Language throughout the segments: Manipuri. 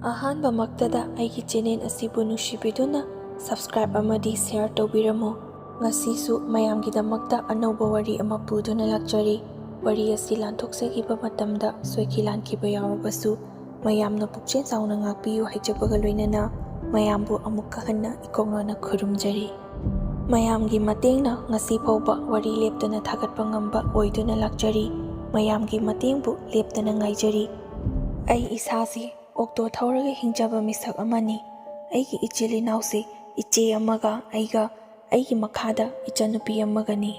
ꯑꯍꯥꯟꯕꯃꯛꯇꯗ ꯑꯩꯒꯤ ꯆꯦꯅꯦꯜ ꯑꯁꯤꯕꯨ ꯅꯨꯡꯁꯤꯕꯤꯗꯨꯅ ꯁꯕꯁꯀ꯭ꯔꯥꯏꯕ ꯑꯃꯗꯤ ꯁꯦꯌꯔ ꯇꯧꯕꯤꯔꯝꯃꯨ꯫ ꯉꯁꯤꯁꯨ ꯃꯌꯥꯝꯒꯤꯗꯃꯛꯇ ꯑꯅꯧꯕ ꯋꯥꯔꯤ ꯑꯃ ꯄꯨꯗꯨꯅ ꯂꯥꯛꯆꯔꯤ꯫ ꯋꯥꯔꯤ ꯑꯁꯤ ꯂꯥꯟꯊꯣꯛꯆꯈꯤꯕ ꯃꯇꯝꯗ ꯁꯣꯏꯈꯤ ꯂꯥꯟꯈꯤꯕ ꯌꯥꯎꯔꯕꯁꯨ ꯃꯌꯥꯝꯅ ꯄꯨꯛꯆꯦꯜ ꯆꯥꯎꯅ ꯉꯥꯛꯄꯤꯌꯨ ꯍꯥꯏꯖꯕꯒ ꯂꯣꯏꯅꯅ ꯃꯌꯥꯝꯕꯨ ꯑꯃꯨꯛꯀ ꯍꯟꯅ ꯏꯀꯣꯛꯅꯅ ꯈꯨꯔꯨꯝꯖꯔꯤ꯫ ꯃꯌꯥꯝꯒꯤ ꯃꯇꯦꯡꯅ ꯉꯁꯤ ꯐꯥꯎꯕ ꯋꯥꯔꯤ ꯂꯦꯞꯇꯅ ꯊꯥꯒꯠꯄ ꯉꯝꯕ ꯑꯣꯏꯗꯨꯅ ꯂꯥꯛꯆꯔꯤ꯫ ꯃꯌꯥꯝꯒꯤ ꯃꯇꯦꯡꯕꯨ ꯂꯦꯞꯇꯅ ꯉꯥꯏꯖꯔꯤ꯫ ꯑꯩ ꯏꯁꯥꯁꯤ ꯑꯣꯛꯇꯣ ꯊꯧꯔꯒ ꯍꯤꯡꯖꯕ ꯃꯤꯁꯛ ꯑꯃꯅꯤ꯫ ꯑꯩꯒꯤ ꯏꯆꯤꯜ ꯏꯅꯥꯎꯁꯤ ꯏꯆꯦ ꯑꯃꯒ ꯑꯩꯒ ꯑꯩꯒꯤ ꯃꯈꯥꯗ ꯏꯆꯟꯅꯨꯄꯤ ꯑꯃꯒꯅꯤ꯫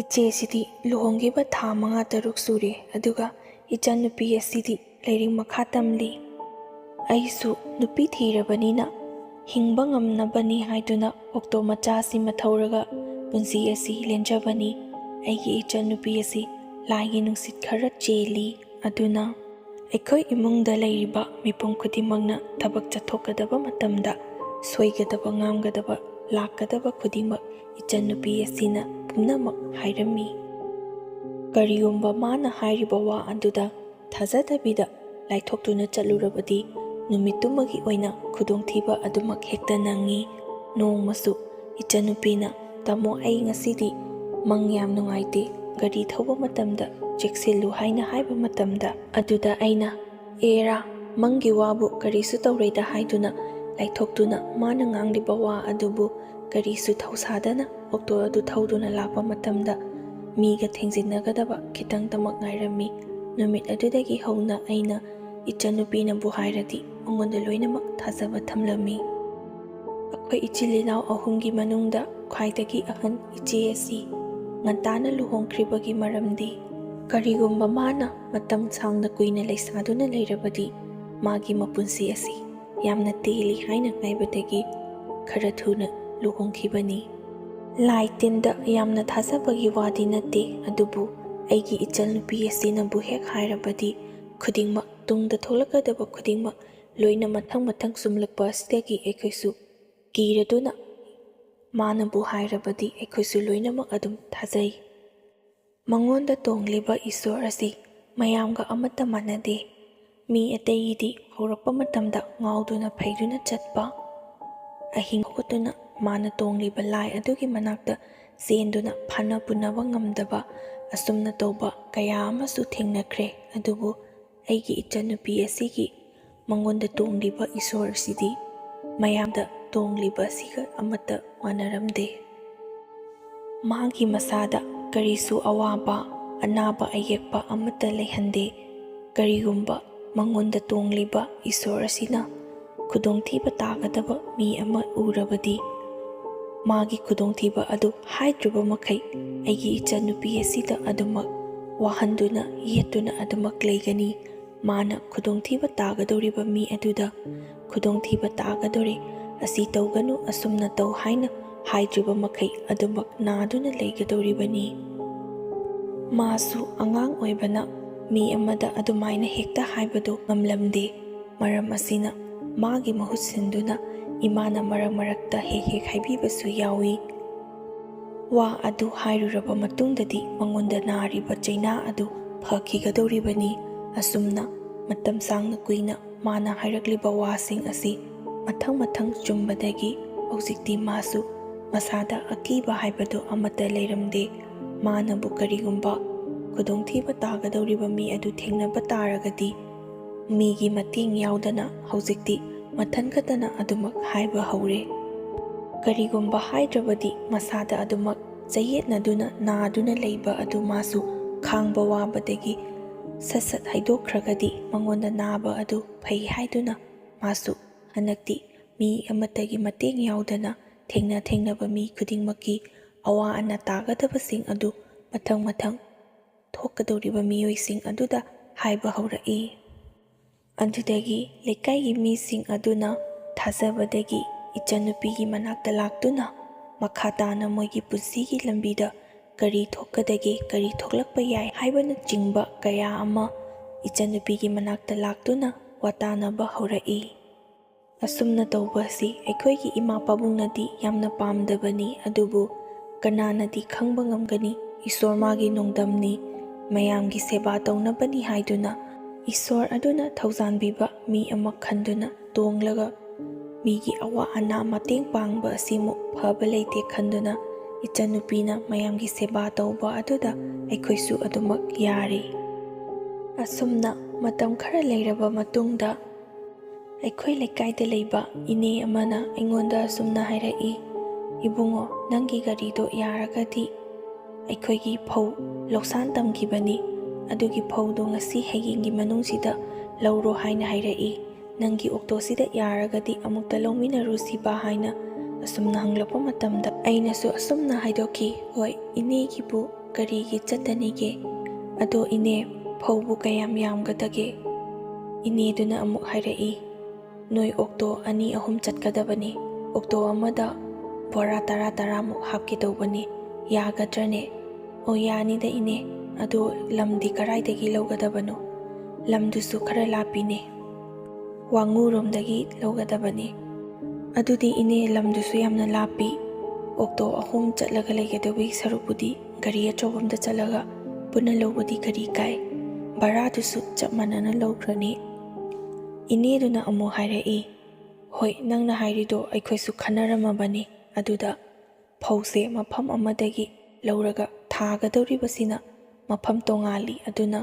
ꯏꯆꯦꯁꯤꯗꯤ ꯂꯨꯍꯣꯡꯈꯤꯕ ꯊꯥ 5-6 ꯁꯨꯔꯦ, ꯑꯗꯨꯒ ꯏꯆꯟꯅꯨꯄꯤ ꯑꯁꯤꯗꯤ ꯂꯥꯏꯔꯤꯛ ꯃꯈꯥ ꯇꯝꯂꯤ꯫ ꯑꯩꯁꯨ ꯅꯨꯄꯤ ꯊꯤꯔꯕꯅꯤꯅ ꯍꯤꯡꯕ ꯉꯝꯅꯕꯅꯤ ꯍꯥꯏꯗꯨꯅ ꯑꯣꯛꯇꯣ ꯃꯆꯥꯁꯤꯃ ꯊꯧꯔꯒ ꯄꯨꯟꯁꯤ ꯑꯁꯤ ꯂꯦꯟꯖꯕꯅꯤ꯫ ꯑꯩꯒꯤ ꯏꯆꯟꯅꯨꯄꯤ ꯑꯁꯤ ꯂꯥꯏꯒꯤ ꯅꯨꯡꯁꯤꯠ ꯈꯔ ꯆꯦꯜꯂꯤ, ꯑꯗꯨꯅ ꯑꯩꯈꯣꯏ ꯏꯃꯨꯡꯗ ꯂꯩꯔꯤꯕ ꯃꯤꯄꯨꯝ ꯈꯨꯗꯤꯡꯃꯛꯅ ꯊꯕꯛ ꯆꯠꯊꯣꯛꯀꯗꯕ ꯃꯇꯝꯗ ꯁꯣꯏꯒꯗꯕ ꯉꯥꯝꯒꯗꯕ ꯂꯥꯛꯀꯗꯕ ꯈꯨꯗꯤꯡꯃꯛ ꯏꯆꯟꯅꯨꯄꯤ ꯑꯁꯤꯅ ꯄꯨꯝꯅꯃꯛ ꯍꯥꯏꯔꯝꯃꯤ꯫ ꯀꯔꯤꯒꯨꯝꯕ ꯃꯥꯅ ꯍꯥꯏꯔꯤꯕ ꯋꯥ ꯑꯗꯨꯗ ꯊꯥꯖꯗꯕꯤꯗ ꯂꯥꯏꯊꯣꯛꯇꯨꯅ ꯆꯠꯂꯨꯔꯕꯗꯤ ꯅꯨꯃꯤꯠꯇꯨꯃꯒꯤ ꯑꯣꯏꯅ ꯈꯨꯗꯣꯡꯊꯤꯕ ꯑꯗꯨꯃꯛ ꯍꯦꯛꯇ ꯅꯪꯉꯤ꯫ ꯅꯣꯡꯃꯁꯨ ꯏꯆꯟꯅꯨꯄꯤꯅ "ꯇꯥꯃꯣ, ꯑꯩ ꯉꯁꯤꯗꯤ ꯃꯪ ꯌꯥꯝ ꯅꯨꯡꯉꯥꯏꯇꯦ, ꯒꯥꯔꯤ ꯊꯧꯕ ꯃꯇꯝꯗ ꯆꯦꯛꯁꯤꯜꯂꯨ" ꯍꯥꯏꯅ ꯍꯥꯏꯕ ꯃꯇꯝꯗ ꯑꯗꯨꯗ ꯑꯩꯅ "ꯑꯦꯔꯥ, ꯃꯪꯒꯤ ꯋꯥꯕꯨ ꯀꯔꯤꯁꯨ ꯇꯧꯔꯣꯏꯗ" ꯍꯥꯏꯗꯨꯅ ꯂꯥꯏꯊꯣꯛꯇꯨꯅ ꯃꯥꯅ ꯉꯥꯡꯂꯤꯕ ꯋꯥ ꯑꯗꯨꯕꯨ ꯀꯔꯤꯁꯨ ꯊꯧꯁꯥꯗꯅ ꯑꯣꯛꯇꯣ ꯑꯗꯨ ꯊꯧꯗꯨꯅ ꯂꯥꯛꯄ ꯃꯇꯝꯗ ꯃꯤꯒ ꯊꯦꯡꯖꯤꯟꯅꯒꯗꯕ ꯈꯤꯇꯪꯇꯃꯛ ꯉꯥꯏꯔꯝꯃꯤ꯫ ꯅꯨꯃꯤꯠ ꯑꯗꯨꯗꯒꯤ ꯍꯧꯅ ꯑꯩꯅ ꯏꯆꯟꯅꯨꯄꯤꯅꯕꯨ ꯍꯥꯏꯔꯗꯤ ꯃꯉꯣꯟꯗ ꯂꯣꯏꯅꯃꯛ ꯊꯥꯖꯕ ꯊꯝꯂꯝꯃꯤ꯫ ꯑꯩꯈꯣꯏ ꯏꯆꯤꯜ ꯏꯅꯥꯎ 3ꯒꯤ ꯃꯅꯨꯡꯗ ꯈ꯭ꯋꯥꯏꯗꯒꯤ ꯑꯍꯟ ꯏꯆꯦ ꯑꯁꯤ ꯉꯟꯇꯥꯅ ꯂꯨꯍꯣꯡꯈ꯭ꯔꯤꯕꯒꯤ ꯃꯔꯝꯗꯤ ꯀꯔꯤꯒꯨꯝꯕ ꯃꯥꯅ ꯃꯇꯝ ꯁꯥꯡꯅ ꯀꯨꯏꯅ ꯂꯩꯁꯥꯗꯨꯅ ꯂꯩꯔꯕꯗꯤ ꯃꯥꯒꯤ ꯃꯄꯨꯟꯁꯤ ꯑꯁꯤ ꯌꯥꯝꯅ ꯇꯦꯜꯂꯤ ꯍꯥꯏꯅ ꯍꯥꯏꯕꯗꯒꯤ ꯈꯔ ꯊꯨꯅ ꯂꯨꯍꯣꯡꯈꯤꯕꯅꯤ꯫ ꯂꯥꯏ ꯇꯤꯟꯗ ꯌꯥꯝꯅ ꯊꯥꯖꯕꯒꯤ ꯋꯥꯗꯤ ꯅꯠꯇꯦ, ꯑꯗꯨꯕꯨ ꯑꯩꯒꯤ ꯏꯆꯟꯅꯨꯄꯤ ꯑꯁꯤꯅꯕꯨ ꯍꯦꯛ ꯍꯥꯏꯔꯕꯗꯤ ꯈꯨꯗꯤꯡꯃꯛ, ꯇꯨꯡꯗ ꯊꯣꯛꯂꯛꯀꯗꯕ ꯈꯨꯗꯤꯡꯃꯛ ꯂꯣꯏꯅ ꯃꯊꯪ ꯃꯊꯪ ꯆꯨꯝꯂꯛꯄ ꯑꯁꯤꯗꯒꯤ ꯑꯩꯈꯣꯏꯁꯨ ꯀꯤꯔꯗꯨꯅ ꯃꯥꯅꯕꯨ ꯍꯥꯏꯔꯕꯗꯤ ꯑꯩꯈꯣꯏꯁꯨ ꯂꯣꯏꯅꯃꯛ ꯑꯗꯨꯝ ꯊꯥꯖꯩ꯫ ꯃꯉꯣꯟꯗ ꯇꯣꯡꯂꯤꯕ ꯏꯁꯣꯔ ꯑꯁꯤ ꯃꯌꯥꯝꯒ ꯑꯃꯠꯇ ꯃꯥꯟꯅꯗꯦ꯫ ꯃꯤ ꯑꯇꯩꯒꯤꯗꯤ ꯍꯧꯔꯛꯄ ꯃꯇꯝꯗ ꯉꯥꯎꯗꯨꯅ ꯐꯩꯗꯨꯅ ꯆꯠꯄ, ꯑꯍꯤꯡ ꯍꯧꯒꯠꯇꯨꯅ ꯃꯥꯅ ꯇꯣꯡꯂꯤꯕ ꯂꯥꯏ ꯑꯗꯨꯒꯤ ꯃꯅꯥꯛꯇ ꯆꯦꯟꯗꯨꯅ ꯐꯥꯅ ꯄꯨꯅꯕ ꯉꯝꯗꯕ ꯑꯁꯨꯝꯅ ꯇꯧꯕ ꯀꯌꯥ ꯑꯃꯁꯨ ꯊꯦꯡꯅꯈ꯭ꯔꯦ꯫ ꯑꯗꯨꯕꯨ ꯑꯩꯒꯤ ꯏꯆꯟꯅꯨꯄꯤ ꯑꯁꯤꯒꯤ ꯃꯉꯣꯟꯗ ꯇꯣꯡꯂꯤꯕ ꯏꯁꯣꯔ ꯑꯁꯤꯗꯤ ꯃꯌꯥꯝꯗ ꯇꯣꯡꯂꯤꯕ ꯑꯁꯤꯒ ꯑꯃꯠꯇ ꯃꯥꯟꯅꯔꯝꯗꯦ꯫ ꯃꯥꯒꯤ ꯃꯁꯥꯗ ꯀꯔꯤꯁꯨ ꯑꯋꯥꯕ ꯑꯅꯥꯕ ꯑꯌꯦꯛꯄ ꯑꯃꯠꯇ ꯂꯩꯍꯟꯗꯦ꯫ ꯀꯔꯤꯒꯨꯝꯕ ꯃꯉꯣꯟꯗ ꯇꯣꯡꯂꯤꯕ ꯏꯁꯣꯔ ꯑꯁꯤꯅ ꯈꯨꯗꯣꯡꯊꯤꯕ ꯇꯥꯒꯗꯕ ꯃꯤ ꯑꯃ ꯎꯔꯕꯗꯤ ꯃꯥꯒꯤ ꯈꯨꯗꯣꯡꯊꯤꯕ ꯑꯗꯨ ꯍꯥꯏꯗ꯭ꯔꯤꯕ ꯃꯈꯩ ꯑꯩꯒꯤ ꯏꯆꯟꯅꯨꯄꯤ ꯑꯁꯤꯗ ꯑꯗꯨꯃꯛ ꯋꯥꯍꯟꯗꯨꯅ ꯌꯦꯠꯇꯨꯅ ꯑꯗꯨꯃꯛ ꯂꯩꯒꯅꯤ꯫ ꯃꯥꯅ ꯈꯨꯗꯣꯡꯊꯤꯕ ꯇꯥꯒꯗꯧꯔꯤꯕ ꯃꯤ ꯑꯗꯨꯗ "ꯈꯨꯗꯣꯡꯊꯤꯕ ꯇꯥꯒꯗꯧꯔꯦ, ꯑꯁꯤ ꯇꯧꯒꯅꯨ, ꯑꯁꯨꯝꯅ ꯇꯧ" ꯍꯥꯏꯅ ꯍꯥꯏꯗ꯭ꯔꯤꯕ ꯃꯈꯩ ꯑꯗꯨꯃꯛ ナꯗꯨꯅ ꯂꯩꯒꯗꯧꯔꯤꯕꯅꯤ꯫ ꯃꯥꯁꯨ ꯑꯉꯥꯡ ꯑꯣꯏꯕꯅ ꯃꯤ ꯑꯃꯗ ꯑꯗꯨꯃꯥꯏꯅ ꯍꯦꯛꯇ ꯍꯥꯏꯕꯗꯨ ꯉꯝꯂꯝꯗꯦ꯫ ꯃꯔꯝ ꯑꯁꯤꯅ ꯃꯥꯒꯤ ꯃꯍꯨꯠ ꯁꯤꯟꯗꯨꯅ ꯏꯃꯥꯅ ꯃꯔꯛ ꯃꯔꯛꯇ ꯍꯦꯛ ꯍꯦꯛ ꯍꯥꯏꯕꯤꯕꯁꯨ ꯌꯥꯎꯏ꯫ ꯋꯥ ꯑꯗꯨ ꯍꯥꯏꯔꯨꯔꯕ ꯃꯇꯨꯡꯗꯗꯤ ꯃꯉꯣꯟꯗ ꯅꯥꯔꯤꯕ ꯆꯩꯅꯥ ꯑꯗꯨ ꯐꯈꯤꯒꯗꯧꯔꯤꯕꯅꯤ꯫ ꯑꯁꯨꯝꯅ ꯃꯇꯝ ꯁꯥꯡꯅ ꯀꯨꯏꯅ ꯃꯥꯅ ꯍꯥꯏꯔꯛꯂꯤꯕ ꯋꯥꯁꯤꯡ ꯑꯁꯤ ꯃꯊꯪ ꯃꯊꯪ ꯆꯨꯝꯕꯗꯒꯤ ꯍꯧꯖꯤꯛꯇꯤ ꯃꯥꯁꯨ ꯃꯁꯥꯗ ꯑꯀꯤꯕ ꯍꯥꯏꯕꯗꯨ ꯑꯃꯠꯇ ꯂꯩꯔꯝꯗꯦ꯫ ꯃꯥꯅꯕꯨ ꯀꯔꯤꯒꯨꯝꯕ ꯈꯨꯗꯣꯡꯊꯤꯕ ꯇꯥꯒꯗꯧꯔꯤꯕ ꯃꯤ ꯑꯗꯨ ꯊꯦꯡꯅꯕ ꯇꯥꯔꯒꯗꯤ ꯃꯤꯒꯤ ꯃꯇꯦꯡ ꯌꯥꯎꯗꯅ ꯍꯧꯖꯤꯛꯇꯤ ꯃꯊꯟꯈꯛꯇꯅ ꯑꯗꯨꯃꯛ ꯍꯥꯏꯕ ꯍꯧꯔꯦ꯫ ꯀꯔꯤꯒꯨꯝꯕ ꯍꯥꯏꯗ꯭ꯔꯕꯗꯤ ꯃꯁꯥꯗ ꯑꯗꯨꯃꯛ ꯆꯌꯦꯠꯅꯗꯨꯅ ꯅꯥꯗꯨꯅ ꯂꯩꯕ ꯑꯗꯨ ꯃꯥꯁꯨ ꯈꯥꯡꯕ ꯋꯥꯕꯗꯒꯤ ꯁꯠ ꯁꯠ ꯍꯥꯏꯗꯣꯛꯈ꯭ꯔꯒꯗꯤ ꯃꯉꯣꯟꯗ ꯅꯥꯕ ꯑꯗꯨ ꯐꯩ ꯍꯥꯏꯗꯨꯅ ꯃꯥꯁꯨ ꯍꯟꯗꯛꯇꯤ ꯃꯤ ꯑꯃꯠꯇꯒꯤ ꯃꯇꯦꯡ ꯌꯥꯎꯗꯅ ꯊꯦꯡꯅꯕ ꯃꯤ ꯈꯨꯗꯤꯡꯃꯛꯀꯤ ꯑꯋꯥ ꯑꯅꯥ ꯇꯥꯒꯗꯕꯁꯤꯡ ꯑꯗꯨ ꯃꯊꯪ ꯃꯊꯪ ꯊꯣꯛꯀꯗꯧꯔꯤꯕ ꯃꯤꯑꯣꯏꯁꯤꯡ ꯑꯗꯨꯗ ꯍꯥꯏꯕ ꯍꯧꯔꯛꯏ꯫ ꯑꯗꯨꯗꯒꯤ ꯂꯩꯀꯥꯏꯒꯤ ꯃꯤꯁꯤꯡ ꯑꯗꯨꯅ ꯊꯥꯖꯕꯗꯒꯤ ꯏꯆꯟꯅꯨꯄꯤꯒꯤ ꯃꯅꯥꯛꯇ ꯂꯥꯛꯇꯨꯅ ꯃꯈꯥ ꯇꯥꯅ ꯃꯣꯏꯒꯤ ꯄꯨꯟꯁꯤꯒꯤ ꯂꯝꯕꯤꯗ ꯀꯔꯤ ꯊꯣꯛꯀꯗꯒꯦ, ꯀꯔꯤ ꯊꯣꯛꯂꯛꯄ ꯌꯥꯏ ꯍꯥꯏꯕꯅꯆꯤꯡꯕ ꯀꯌꯥ ꯑꯃ ꯏꯆꯟꯅꯨꯄꯤꯒꯤ ꯃꯅꯥꯛꯇ ꯂꯥꯛꯇꯨꯅ ꯋꯥꯇꯥꯅꯕ ꯍꯧꯔꯛꯏ꯫ ꯑꯁꯨꯝꯅ ꯇꯧꯕ ꯑꯁꯤ ꯑꯩꯈꯣꯏꯒꯤ ꯏꯃꯥ ꯄꯥꯕꯨꯡꯅꯗꯤ ꯌꯥꯝꯅ ꯄꯥꯝꯗꯕꯅꯤ, ꯑꯗꯨꯕꯨ ꯀꯅꯥꯅꯗꯤ ꯈꯪꯕ ꯉꯝꯒꯅꯤ? ꯏꯁꯣꯔ ꯃꯥꯒꯤ ꯅꯣꯡꯗꯝꯅꯤ, ꯃꯌꯥꯝꯒꯤ ꯁꯦꯕꯥ ꯇꯧꯅꯕꯅꯤ ꯍꯥꯏꯗꯨꯅ ꯏꯁꯣꯔ ꯑꯗꯨꯅ ꯊꯧꯖꯥꯟꯕꯤꯕ ꯃꯤ ꯑꯃ ꯈꯟꯗꯨꯅ ꯇꯣꯡꯂꯒ ꯃꯤꯒꯤ ꯑꯋꯥ ꯑꯅꯥ ꯃꯇꯦꯡ ꯄꯥꯡꯕ ꯑꯁꯤꯃꯨꯛ ꯐꯕ ꯂꯩꯇꯦ ꯈꯟꯗꯨꯅ ꯏꯆꯟꯅꯨꯄꯤꯅ ꯃꯌꯥꯝꯒꯤ ꯁꯦꯕꯥ ꯇꯧꯕ ꯑꯗꯨꯗ ꯑꯩꯈꯣꯏꯁꯨ ꯑꯗꯨꯃꯛ ꯌꯥꯔꯤ꯫ ꯑꯁꯨꯝꯅ ꯃꯇꯝ ꯈꯔ ꯂꯩꯔꯕ ꯃꯇꯨꯡꯗ ꯑꯩꯈꯣꯏ ꯂꯩꯀꯥꯏꯗ ꯂꯩꯕ ꯏꯅꯦ ꯑꯃꯅ ꯑꯩꯉꯣꯟꯗ ꯑꯁꯨꯝꯅ ꯍꯥꯏꯔꯛꯏ, "ꯏꯕꯨꯡꯉꯣ, ꯅꯪꯒꯤ ꯒꯥꯔꯤꯗꯣ ꯌꯥꯔꯒꯗꯤ ꯑꯩꯈꯣꯏꯒꯤ ꯐꯧ ꯂꯧꯁꯥꯟ ꯇꯝꯈꯤꯕꯅꯤ, ꯑꯗꯨꯒꯤ ꯐꯧꯗꯣ ꯉꯁꯤ ꯍꯌꯦꯡꯒꯤ ꯃꯅꯨꯡꯁꯤꯗ ꯂꯧꯔꯣ ꯍꯥꯏꯅ ꯍꯥꯏꯔꯛꯏ꯫ ꯅꯪꯒꯤ ꯑꯣꯛꯇꯣꯁꯤꯗ ꯌꯥꯔꯒꯗꯤ ꯑꯃꯨꯛꯇ ꯂꯧꯃꯤꯟꯅꯔꯨꯁꯤꯕ" ꯍꯥꯏꯅ ꯑꯁꯨꯝꯅ ꯍꯪꯂꯛꯄ ꯃꯇꯝꯗ ꯑꯩꯅꯁꯨ ꯑꯁꯨꯝꯅ ꯍꯥꯏꯗꯣꯛꯈꯤ, "ꯍꯣꯏ, ꯏꯅꯦꯒꯤꯕꯨ ꯀꯔꯤꯒꯤ ꯆꯠꯇꯅꯤꯒꯦ? ꯑꯗꯣ ꯏꯅꯦ, ꯐꯧꯕꯨ ꯀꯌꯥꯝ ꯌꯥꯝꯒꯗꯒꯦ?" ꯏꯅꯦꯗꯨꯅ ꯑꯃꯨꯛ ꯍꯥꯏꯔꯛꯏ, "ꯅꯣꯏ ꯑꯣꯛꯇꯣ 2-3 ꯆꯠꯀꯗꯕꯅꯤ, ꯑꯣꯛꯇꯣ ꯑꯃꯗ ꯕꯣꯔꯥ 10-10ꯃꯨꯛ ꯍꯥꯞꯀꯦ ꯇꯧꯕꯅꯤ, ꯌꯥꯒꯗ꯭ꯔꯅꯦ?" "ꯑꯣ, ꯌꯥꯅꯤꯗ ꯏꯅꯦ, ꯑꯗꯣ ꯂꯝꯗꯤ ꯀꯔꯥꯏꯗꯒꯤ ꯂꯧꯒꯗꯕꯅꯣ?" "ꯂꯝꯗꯨꯁꯨ ꯈꯔ ꯂꯥꯞꯄꯤꯅꯦ, ꯋꯥꯡꯉꯨꯔꯣꯝꯗꯒꯤ ꯂꯧꯒꯗꯕꯅꯤ." "ꯑꯗꯨꯗꯤ ꯏꯅꯦ, ꯂꯝꯗꯨꯁꯨ ꯌꯥꯝꯅ ꯂꯥꯞꯄꯤ, ꯑꯣꯛꯇꯣ 3 ꯆꯠꯂꯒ ꯂꯩꯒꯗꯕꯒꯤ ꯁꯔꯨꯛꯄꯨꯗꯤ ꯒꯥꯔꯤ ꯑꯆꯧꯕꯝꯗ ꯆꯠꯂꯒ ꯄꯨꯟꯅ ꯂꯧꯕꯗꯤ ꯀꯔꯤ ꯀꯥꯏ? ꯚꯔꯥꯗꯨꯁꯨ ꯆꯞ ꯃꯥꯟꯅꯅ ꯂꯧꯈ꯭ꯔꯅꯤ." ꯏꯅꯦꯗꯨꯅ ꯑꯃꯨꯛ ꯍꯥꯏꯔꯛꯏ, "ꯍꯣꯏ, ꯅꯪꯅ ꯍꯥꯏꯔꯤꯗꯣ ꯑꯩꯈꯣꯏꯁꯨ ꯈꯟꯅꯔꯝꯃꯕꯅꯤ, ꯑꯗꯨꯗ ꯐꯧꯁꯦ ꯃꯐꯝ ꯑꯃꯗꯒꯤ ꯂꯧꯔꯒ ꯊꯥꯒꯗꯧꯔꯤꯕꯁꯤꯅ ꯃꯐꯝ ꯇꯣꯉꯥꯜꯂꯤ, ꯑꯗꯨꯅ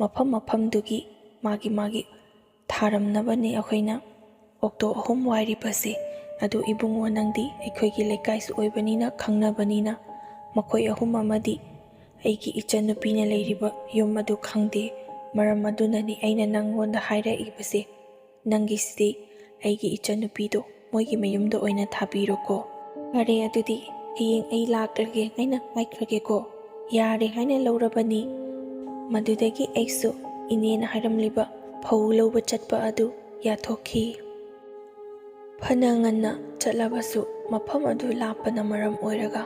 ꯃꯐꯝꯗꯨꯒꯤ ꯃꯥꯒꯤ ꯊꯥꯔꯝꯅꯕꯅꯤ ꯑꯩꯈꯣꯏꯅ ꯑꯣꯛꯇꯣ 3 ꯋꯥꯏꯔꯤꯕꯁꯦ꯫ ꯑꯗꯨ ꯏꯕꯨꯡꯉꯣ, ꯅꯪꯗꯤ ꯑꯩꯈꯣꯏꯒꯤ ꯂꯩꯀꯥꯏꯁꯨ ꯑꯣꯏꯕꯅꯤꯅ ꯈꯪꯅꯕꯅꯤꯅ, ꯃꯈꯣꯏ 3 ꯑꯃꯗꯤ ꯑꯩꯒꯤ ꯏꯆꯟꯅꯨꯄꯤꯅ ꯂꯩꯔꯤꯕ ꯌꯨꯝ ꯑꯗꯨ ꯈꯪꯗꯦ, ꯃꯔꯝ ꯑꯗꯨꯅꯅꯤ ꯑꯩꯅ ꯅꯪꯉꯣꯟꯗ ꯍꯥꯏꯔꯛꯏꯕꯁꯦ꯫ ꯅꯪꯒꯤꯁꯤꯗꯤ ꯑꯩꯒꯤ ꯏꯆꯟꯅꯨꯄꯤꯗꯣ ꯃꯣꯏꯒꯤ ꯃꯌꯨꯝꯗ ꯑꯣꯏꯅ ꯊꯥꯕꯤꯔꯣꯀꯣ." "ꯐꯔꯦ, ꯑꯗꯨꯗꯤ ꯍꯌꯦꯡ ꯑꯩ ꯂꯥꯛꯂꯒꯦ ꯍꯥꯏꯅ ꯍꯥꯏꯈ꯭ꯔꯒꯦꯀꯣ, ꯌꯥꯔꯦ ꯍꯥꯏꯅ ꯂꯧꯔꯕꯅꯤ." ꯃꯗꯨꯗꯒꯤ ꯑꯩꯁꯨ ꯏꯅꯦꯅ ꯍꯥꯏꯔꯝꯂꯤꯕ ꯐꯧ ꯂꯧꯕ ꯆꯠꯄ ꯑꯗꯨ ꯌꯥꯊꯣꯛꯈꯤ꯫ ꯐꯅ ꯉꯟꯅ ꯆꯠꯂꯕꯁꯨ ꯃꯐꯝ ꯑꯗꯨ ꯂꯥꯞꯄꯅ ꯃꯔꯝ ꯑꯣꯏꯔꯒ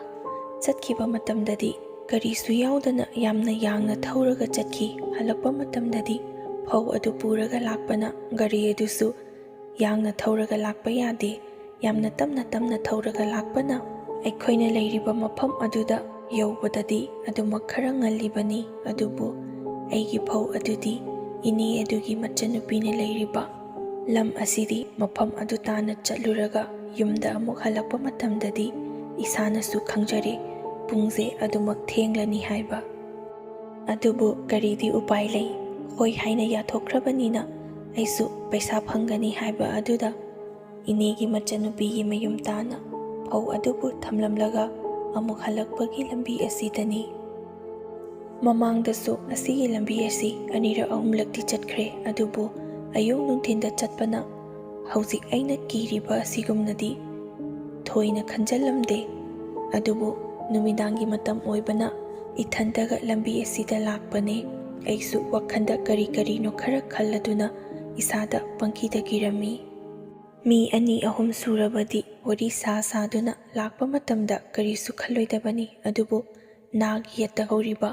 ꯆꯠꯈꯤꯕ ꯃꯇꯝꯗꯗꯤ ꯀꯔꯤꯁꯨ ꯌꯥꯎꯗꯅ ꯌꯥꯝꯅ ꯌꯥꯡꯅ ꯊꯧꯔꯒ ꯆꯠꯈꯤ꯫ ꯍꯜꯂꯛꯄ ꯃꯇꯝꯗꯗꯤ ꯐꯧ ꯑꯗꯨ ꯄꯨꯔꯒ ꯂꯥꯛꯄꯅ ꯒꯥꯔꯤ ꯑꯗꯨꯁꯨ ꯌꯥꯡꯅ ꯊꯧꯔꯒ ꯂꯥꯛꯄ ꯌꯥꯗꯦ, ꯌꯥꯝꯅ ꯇꯞꯅ ꯊꯧꯔꯒ ꯂꯥꯛꯄꯅ ꯑꯩꯈꯣꯏꯅ ꯂꯩꯔꯤꯕ ꯃꯐꯝ ꯑꯗꯨꯗ ꯌꯧꯕꯗꯗꯤ ꯑꯗꯨꯃꯛ ꯈꯔ ꯉꯜꯂꯤꯕꯅꯤ꯫ ꯑꯗꯨꯕꯨ ꯑꯩꯒꯤ ꯐꯧ ꯑꯗꯨꯗꯤ ꯏꯅꯦ ꯑꯗꯨꯒꯤ ꯃꯆꯟꯅꯨꯄꯤꯅ ꯂꯩꯔꯤꯕ ꯂꯝ ꯑꯁꯤꯗꯤ ꯃꯐꯝ ꯑꯗꯨ ꯇꯥꯅ ꯆꯠꯂꯨꯔꯒ ꯌꯨꯝꯗ ꯑꯃꯨꯛ ꯍꯜꯂꯛꯄ ꯃꯇꯝꯗꯗꯤ ꯏꯁꯥꯅꯁꯨ ꯈꯪꯖꯔꯦ ꯄꯨꯡꯁꯦ ꯑꯗꯨꯃꯛ ꯊꯦꯡꯂꯅꯤ ꯍꯥꯏꯕ꯫ ꯑꯗꯨꯕꯨ ꯀꯔꯤꯗꯤ ꯎꯄꯥꯏ ꯂꯩ, ꯍꯣꯏ ꯍꯥꯏꯅ ꯌꯥꯊꯣꯛꯈ꯭ꯔꯕꯅꯤꯅ ꯑꯩꯁꯨ ꯄꯩꯁꯥ ꯐꯪꯒꯅꯤ ꯍꯥꯏꯕ ꯑꯗꯨꯗ ꯏꯅꯦꯒꯤ ꯃꯆꯟꯅꯨꯄꯤꯒꯤ ꯃꯌꯨꯝ ꯇꯥꯅ ꯐꯧ ꯑꯗꯨꯕꯨ ꯊꯝꯂꯝꯂꯒ ꯑꯃꯨꯛ ꯍꯜꯂꯛꯄꯒꯤ ꯂꯝꯕꯤ ꯑꯁꯤꯗꯅꯤ꯫ ꯃꯃꯥꯡꯗꯁꯨ ꯑꯁꯤꯒꯤ ꯂꯝꯕꯤ ꯑꯁꯤ 2-3ꯂꯛꯇꯤ ꯆꯠꯈ꯭ꯔꯦ, ꯑꯗꯨꯕꯨ ꯑꯌꯨꯛ ꯅꯨꯡꯊꯤꯟꯗ ꯆꯠꯄꯅ ꯍꯧꯖꯤꯛ ꯑꯩꯅ ꯀꯤꯔꯤꯕ ꯑꯁꯤꯒꯨꯝꯅꯗꯤ ꯊꯣꯏꯅ ꯈꯟꯖꯜꯂꯝꯗꯦ꯫ ꯑꯗꯨꯕꯨ ꯅꯨꯃꯤꯗꯥꯡꯒꯤ ꯃꯇꯝ ꯑꯣꯏꯕꯅ ꯏꯊꯟꯇꯒ ꯂꯝꯕꯤ ꯑꯁꯤꯗ ꯂꯥꯛꯄꯅꯦ꯫ ꯑꯩꯁꯨ ꯋꯥꯈꯜꯗ ꯀꯔꯤꯅꯣ ꯈꯔ ꯈꯜꯂꯗꯨꯅ ꯏꯁꯥꯗ ꯄꯪꯀꯤꯗ ꯀꯤꯔꯝꯃꯤ꯫ ꯃꯤ 2-3 ꯁꯨꯔꯕꯗꯤ ꯋꯥꯔꯤ ꯁꯥꯗꯨꯅ ꯂꯥꯛꯄ ꯃꯇꯝꯗ ꯀꯔꯤꯁꯨ ꯈꯜꯂꯣꯏꯗꯕꯅꯤ, ꯑꯗꯨꯕꯨ ꯅꯥꯛ ꯌꯦꯠꯇ ꯍꯧꯔꯤꯕ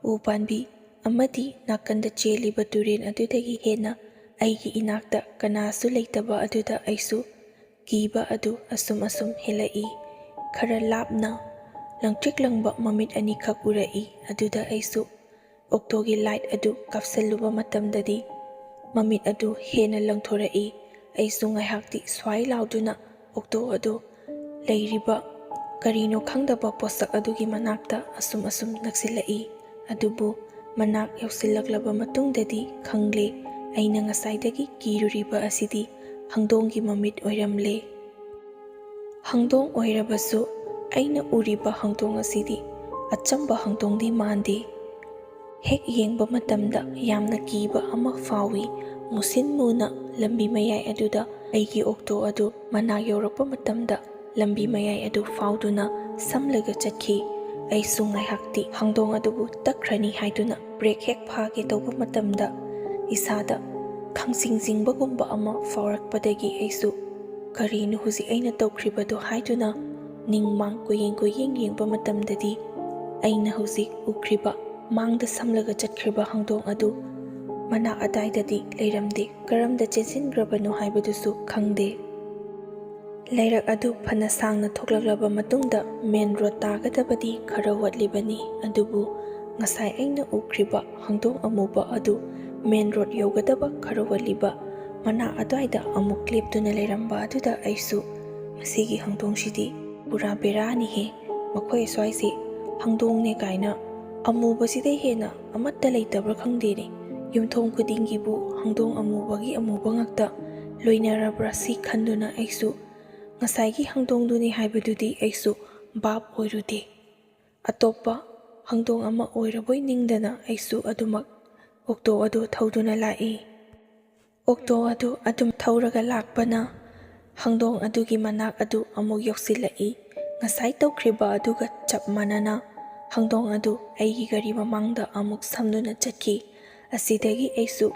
ꯎ ꯄꯥꯝꯕꯤ ꯑꯃꯗꯤ ꯅꯥꯀꯟꯗ ꯆꯦꯜꯂꯤꯕ ꯇꯨꯔꯦꯟ ꯑꯗꯨꯗꯒꯤ ꯍꯦꯟꯅ ꯑꯩꯒꯤ ꯏꯅꯥꯛꯇ ꯀꯅꯥꯁꯨ ꯂꯩꯇꯕ ꯑꯗꯨꯗ ꯑꯩꯁꯨ ꯀꯤꯕ ꯑꯗꯨ ꯑꯁꯨꯝ ꯍꯦꯜꯂꯛꯏ꯫ ꯈꯔ ꯂꯥꯞꯅ ꯂꯪꯇ꯭ꯔꯤꯛ ꯂꯪꯕ ꯃꯃꯤꯠ 2ꯈꯛ ꯎꯔꯛꯏ꯫ ꯑꯗꯨꯗ ꯑꯩꯁꯨ ꯑꯣꯛꯇꯣꯒꯤ ꯂꯥꯏꯠ ꯑꯗꯨ ꯀꯥꯞꯁꯜꯂꯨꯕ ꯃꯇꯝꯗꯗꯤ ꯃꯃꯤꯠ ꯑꯗꯨ ꯍꯦꯟꯅ ꯂꯪꯊꯣꯔꯛꯏ꯫ ꯑꯩꯁꯨ ꯉꯥꯏꯍꯥꯛꯇꯤ ꯁ꯭ꯋꯥꯏ ꯂꯥꯎꯗꯨꯅ ꯑꯣꯛꯇꯣ ꯑꯗꯨ ꯂꯩꯔꯤꯕ ꯀꯔꯤꯅꯣ ꯈꯪꯗꯕ ꯄꯣꯠꯁꯛ ꯑꯗꯨꯒꯤ ꯃꯅꯥꯛꯇ ꯑꯁꯨꯝ ꯅꯛꯁꯤꯜꯂꯛꯏ꯫ ꯑꯗꯨꯕꯨ ꯃꯅꯥꯛ ꯌꯧꯁꯤꯜꯂꯛꯂꯕ ꯃꯇꯨꯡꯗꯗꯤ ꯈꯪꯂꯦ ꯑꯩꯅ ꯉꯁꯥꯏꯗꯒꯤ ꯀꯤꯔꯨꯔꯤꯕ ꯑꯁꯤꯗꯤ ꯍꯪꯗꯣꯡꯒꯤ ꯃꯃꯤꯠ ꯑꯣꯏꯔꯝꯂꯦ꯫ ꯍꯪꯗꯣꯡ ꯑꯣꯏꯔꯕꯁꯨ ꯑꯩꯅ ꯎꯔꯤꯕ ꯍꯪꯗꯣꯡ ꯑꯁꯤꯗꯤ ꯑꯆꯝꯕ ꯍꯪꯗꯣꯡꯗꯤ ꯃꯥꯟꯗꯦ꯫ ꯍꯦꯛ ꯌꯦꯡꯕ ꯃꯇꯝꯗ ꯌꯥꯝꯅ ꯀꯤꯕ ꯑꯃ ꯐꯥꯎꯏ꯫ ꯃꯨꯁꯤꯟ ꯃꯨꯅ ꯂꯝꯕꯤ ꯃꯌꯥꯏ ꯑꯗꯨꯗ ꯑꯩꯒꯤ ꯑꯣꯛꯇꯣ ꯑꯗꯨ ꯃꯅꯥꯛ ꯌꯧꯔꯛꯄ ꯃꯇꯝꯗ ꯂꯝꯕꯤ ꯃꯌꯥꯏ ꯑꯗꯨ ꯐꯥꯎꯗꯨꯅ ꯁꯝꯂꯒ ꯆꯠꯈꯤ꯫ ꯑꯩꯁꯨ ꯉꯥꯏꯍꯥꯛꯇꯤ ꯍꯪꯗꯣꯡ ꯑꯗꯨꯕꯨ ꯇꯛꯈ꯭ꯔꯅꯤ ꯍꯥꯏꯗꯨꯅ ꯕ꯭ꯔꯦꯛ ꯍꯦꯛ ꯐꯥꯒꯦ ꯇꯧꯕ ꯃꯇꯝꯗ ꯏꯁꯥꯗ ꯈꯪꯆꯤꯡ ꯆꯤꯡꯕꯒꯨꯝꯕ ꯑꯃ ꯐꯥꯎꯔꯛꯄꯗꯒꯤ ꯑꯩꯁꯨ ꯀꯔꯤꯅꯣ ꯍꯧꯖꯤꯛ ꯑꯩꯅ ꯇꯧꯈ꯭ꯔꯤꯕꯗꯣ ꯍꯥꯏꯗꯨꯅ ꯅꯤꯡꯃꯥꯡ ꯀꯣꯏꯌꯦꯡ ꯌꯦꯡꯕ ꯃꯇꯝꯗꯗꯤ ꯑꯩꯅ ꯍꯧꯖꯤꯛ ꯎꯈ꯭ꯔꯤꯕ ꯃꯥꯡꯗ ꯁꯝꯂꯒ ꯆꯠꯈ꯭ꯔꯤꯕ ꯍꯪꯗꯣꯡ ꯑꯗꯨ ꯃꯅꯥꯛ ꯑꯗꯥꯏꯗꯗꯤ ꯂꯩꯔꯝꯗꯦ꯫ ꯀꯔꯝꯗ ꯆꯦꯟꯁꯤꯟꯈ꯭ꯔꯕꯅꯣ ꯍꯥꯏꯕꯗꯨꯁꯨ ꯈꯪꯗꯦ꯫ ꯂꯩꯔꯛ ꯑꯗꯨ ꯐꯅ ꯁꯥꯡꯅ ꯊꯣꯛꯂꯛꯂꯕ ꯃꯇꯨꯡꯗ ꯃꯦꯟ ꯔꯣꯗ ꯇꯥꯒꯗꯕꯗꯤ ꯈꯔ ꯋꯥꯠꯂꯤꯕꯅꯤ꯫ ꯑꯗꯨꯕꯨ ꯉꯁꯥꯏ ꯑꯩꯅ ꯎꯈ꯭ꯔꯤꯕ ꯍꯧꯗꯣꯡ ꯑꯃꯨꯕ ꯑꯗꯨ ꯃꯦꯟ ꯔꯣꯗ ꯌꯧꯒꯗꯕ ꯈꯔ ꯋꯥꯠꯂꯤꯕ ꯃꯅꯥꯛ ꯑꯗꯨꯋꯥꯏꯗ ꯑꯃꯨꯛ ꯂꯦꯞꯇꯨꯅ ꯂꯩꯔꯝꯕ ꯑꯗꯨꯗ ꯑꯩꯁꯨ ꯃꯁꯤꯒꯤ ꯍꯧꯗꯣꯡꯁꯤꯗꯤ ꯄꯨꯔꯥ ꯕꯦꯔꯥꯅꯤꯍꯦ, ꯃꯈꯣꯏ ꯑꯁ꯭ꯋꯥꯏꯁꯦ ꯍꯧꯗꯣꯡꯅꯦ ꯀꯥꯏꯅ ꯑꯃꯨꯕꯁꯤꯗꯩ ꯍꯦꯟꯅ ꯑꯃꯠꯇ ꯂꯩꯇꯕ꯭ꯔꯥ ꯈꯪꯗꯦꯅꯦ, ꯌꯨꯝꯊꯣꯡ ꯈꯨꯗꯤꯡꯒꯤꯕꯨ ꯍꯧꯗꯣꯡ ꯑꯃꯨꯕꯒꯤ ꯑꯃꯨꯕ ꯉꯥꯛꯇ ꯂꯣꯏꯅꯔꯕ꯭ꯔꯥ ꯁꯤ ꯈꯟꯗꯨꯅ ꯑꯩꯁꯨ ꯉꯁꯥꯏꯒꯤ ꯍꯧꯗꯣꯡꯗꯨꯅꯤ ꯍꯥꯏꯕꯗꯨꯗꯤ ꯑꯩꯁꯨ ꯚꯥꯞ ꯑꯣꯏꯔꯨꯗꯦ꯫ ꯑꯇꯣꯞꯄ ꯍꯧꯗꯣꯡ ꯑꯃ ꯑꯣꯏꯔꯕꯣꯏ ꯅꯤꯡꯗꯅ ꯑꯩꯁꯨ ꯑꯗꯨꯃꯛ ꯑꯣꯛꯇꯣ ꯑꯗꯨ ꯊꯧꯗꯨꯅ ꯂꯥꯛꯏ꯫ ꯑꯣꯛꯇꯣ ꯑꯗꯨ ꯑꯗꯨꯝ ꯊꯧꯔꯒ ꯂꯥꯛꯄꯅ ꯍꯧꯗꯣꯡ ꯑꯗꯨꯒꯤ ꯃꯅꯥꯛ ꯑꯗꯨ ꯑꯃꯨꯛ ꯌꯧꯁꯤꯜꯂꯛꯏ꯫ ꯉꯁꯥꯏ ꯇꯧꯈ꯭ꯔꯤꯕ ꯑꯗꯨꯒ ꯆꯞ ꯃꯥꯟꯅꯅ ꯍꯧꯗꯣꯡ ꯑꯗꯨ ꯑꯩꯒꯤ ꯒꯥꯔꯤ ꯃꯃꯥꯡꯗ ꯑꯃꯨꯛ ꯁꯝꯗꯨꯅ ꯆꯠꯈꯤ꯫ ꯑꯁꯤꯗꯒꯤ ꯑꯩꯁꯨ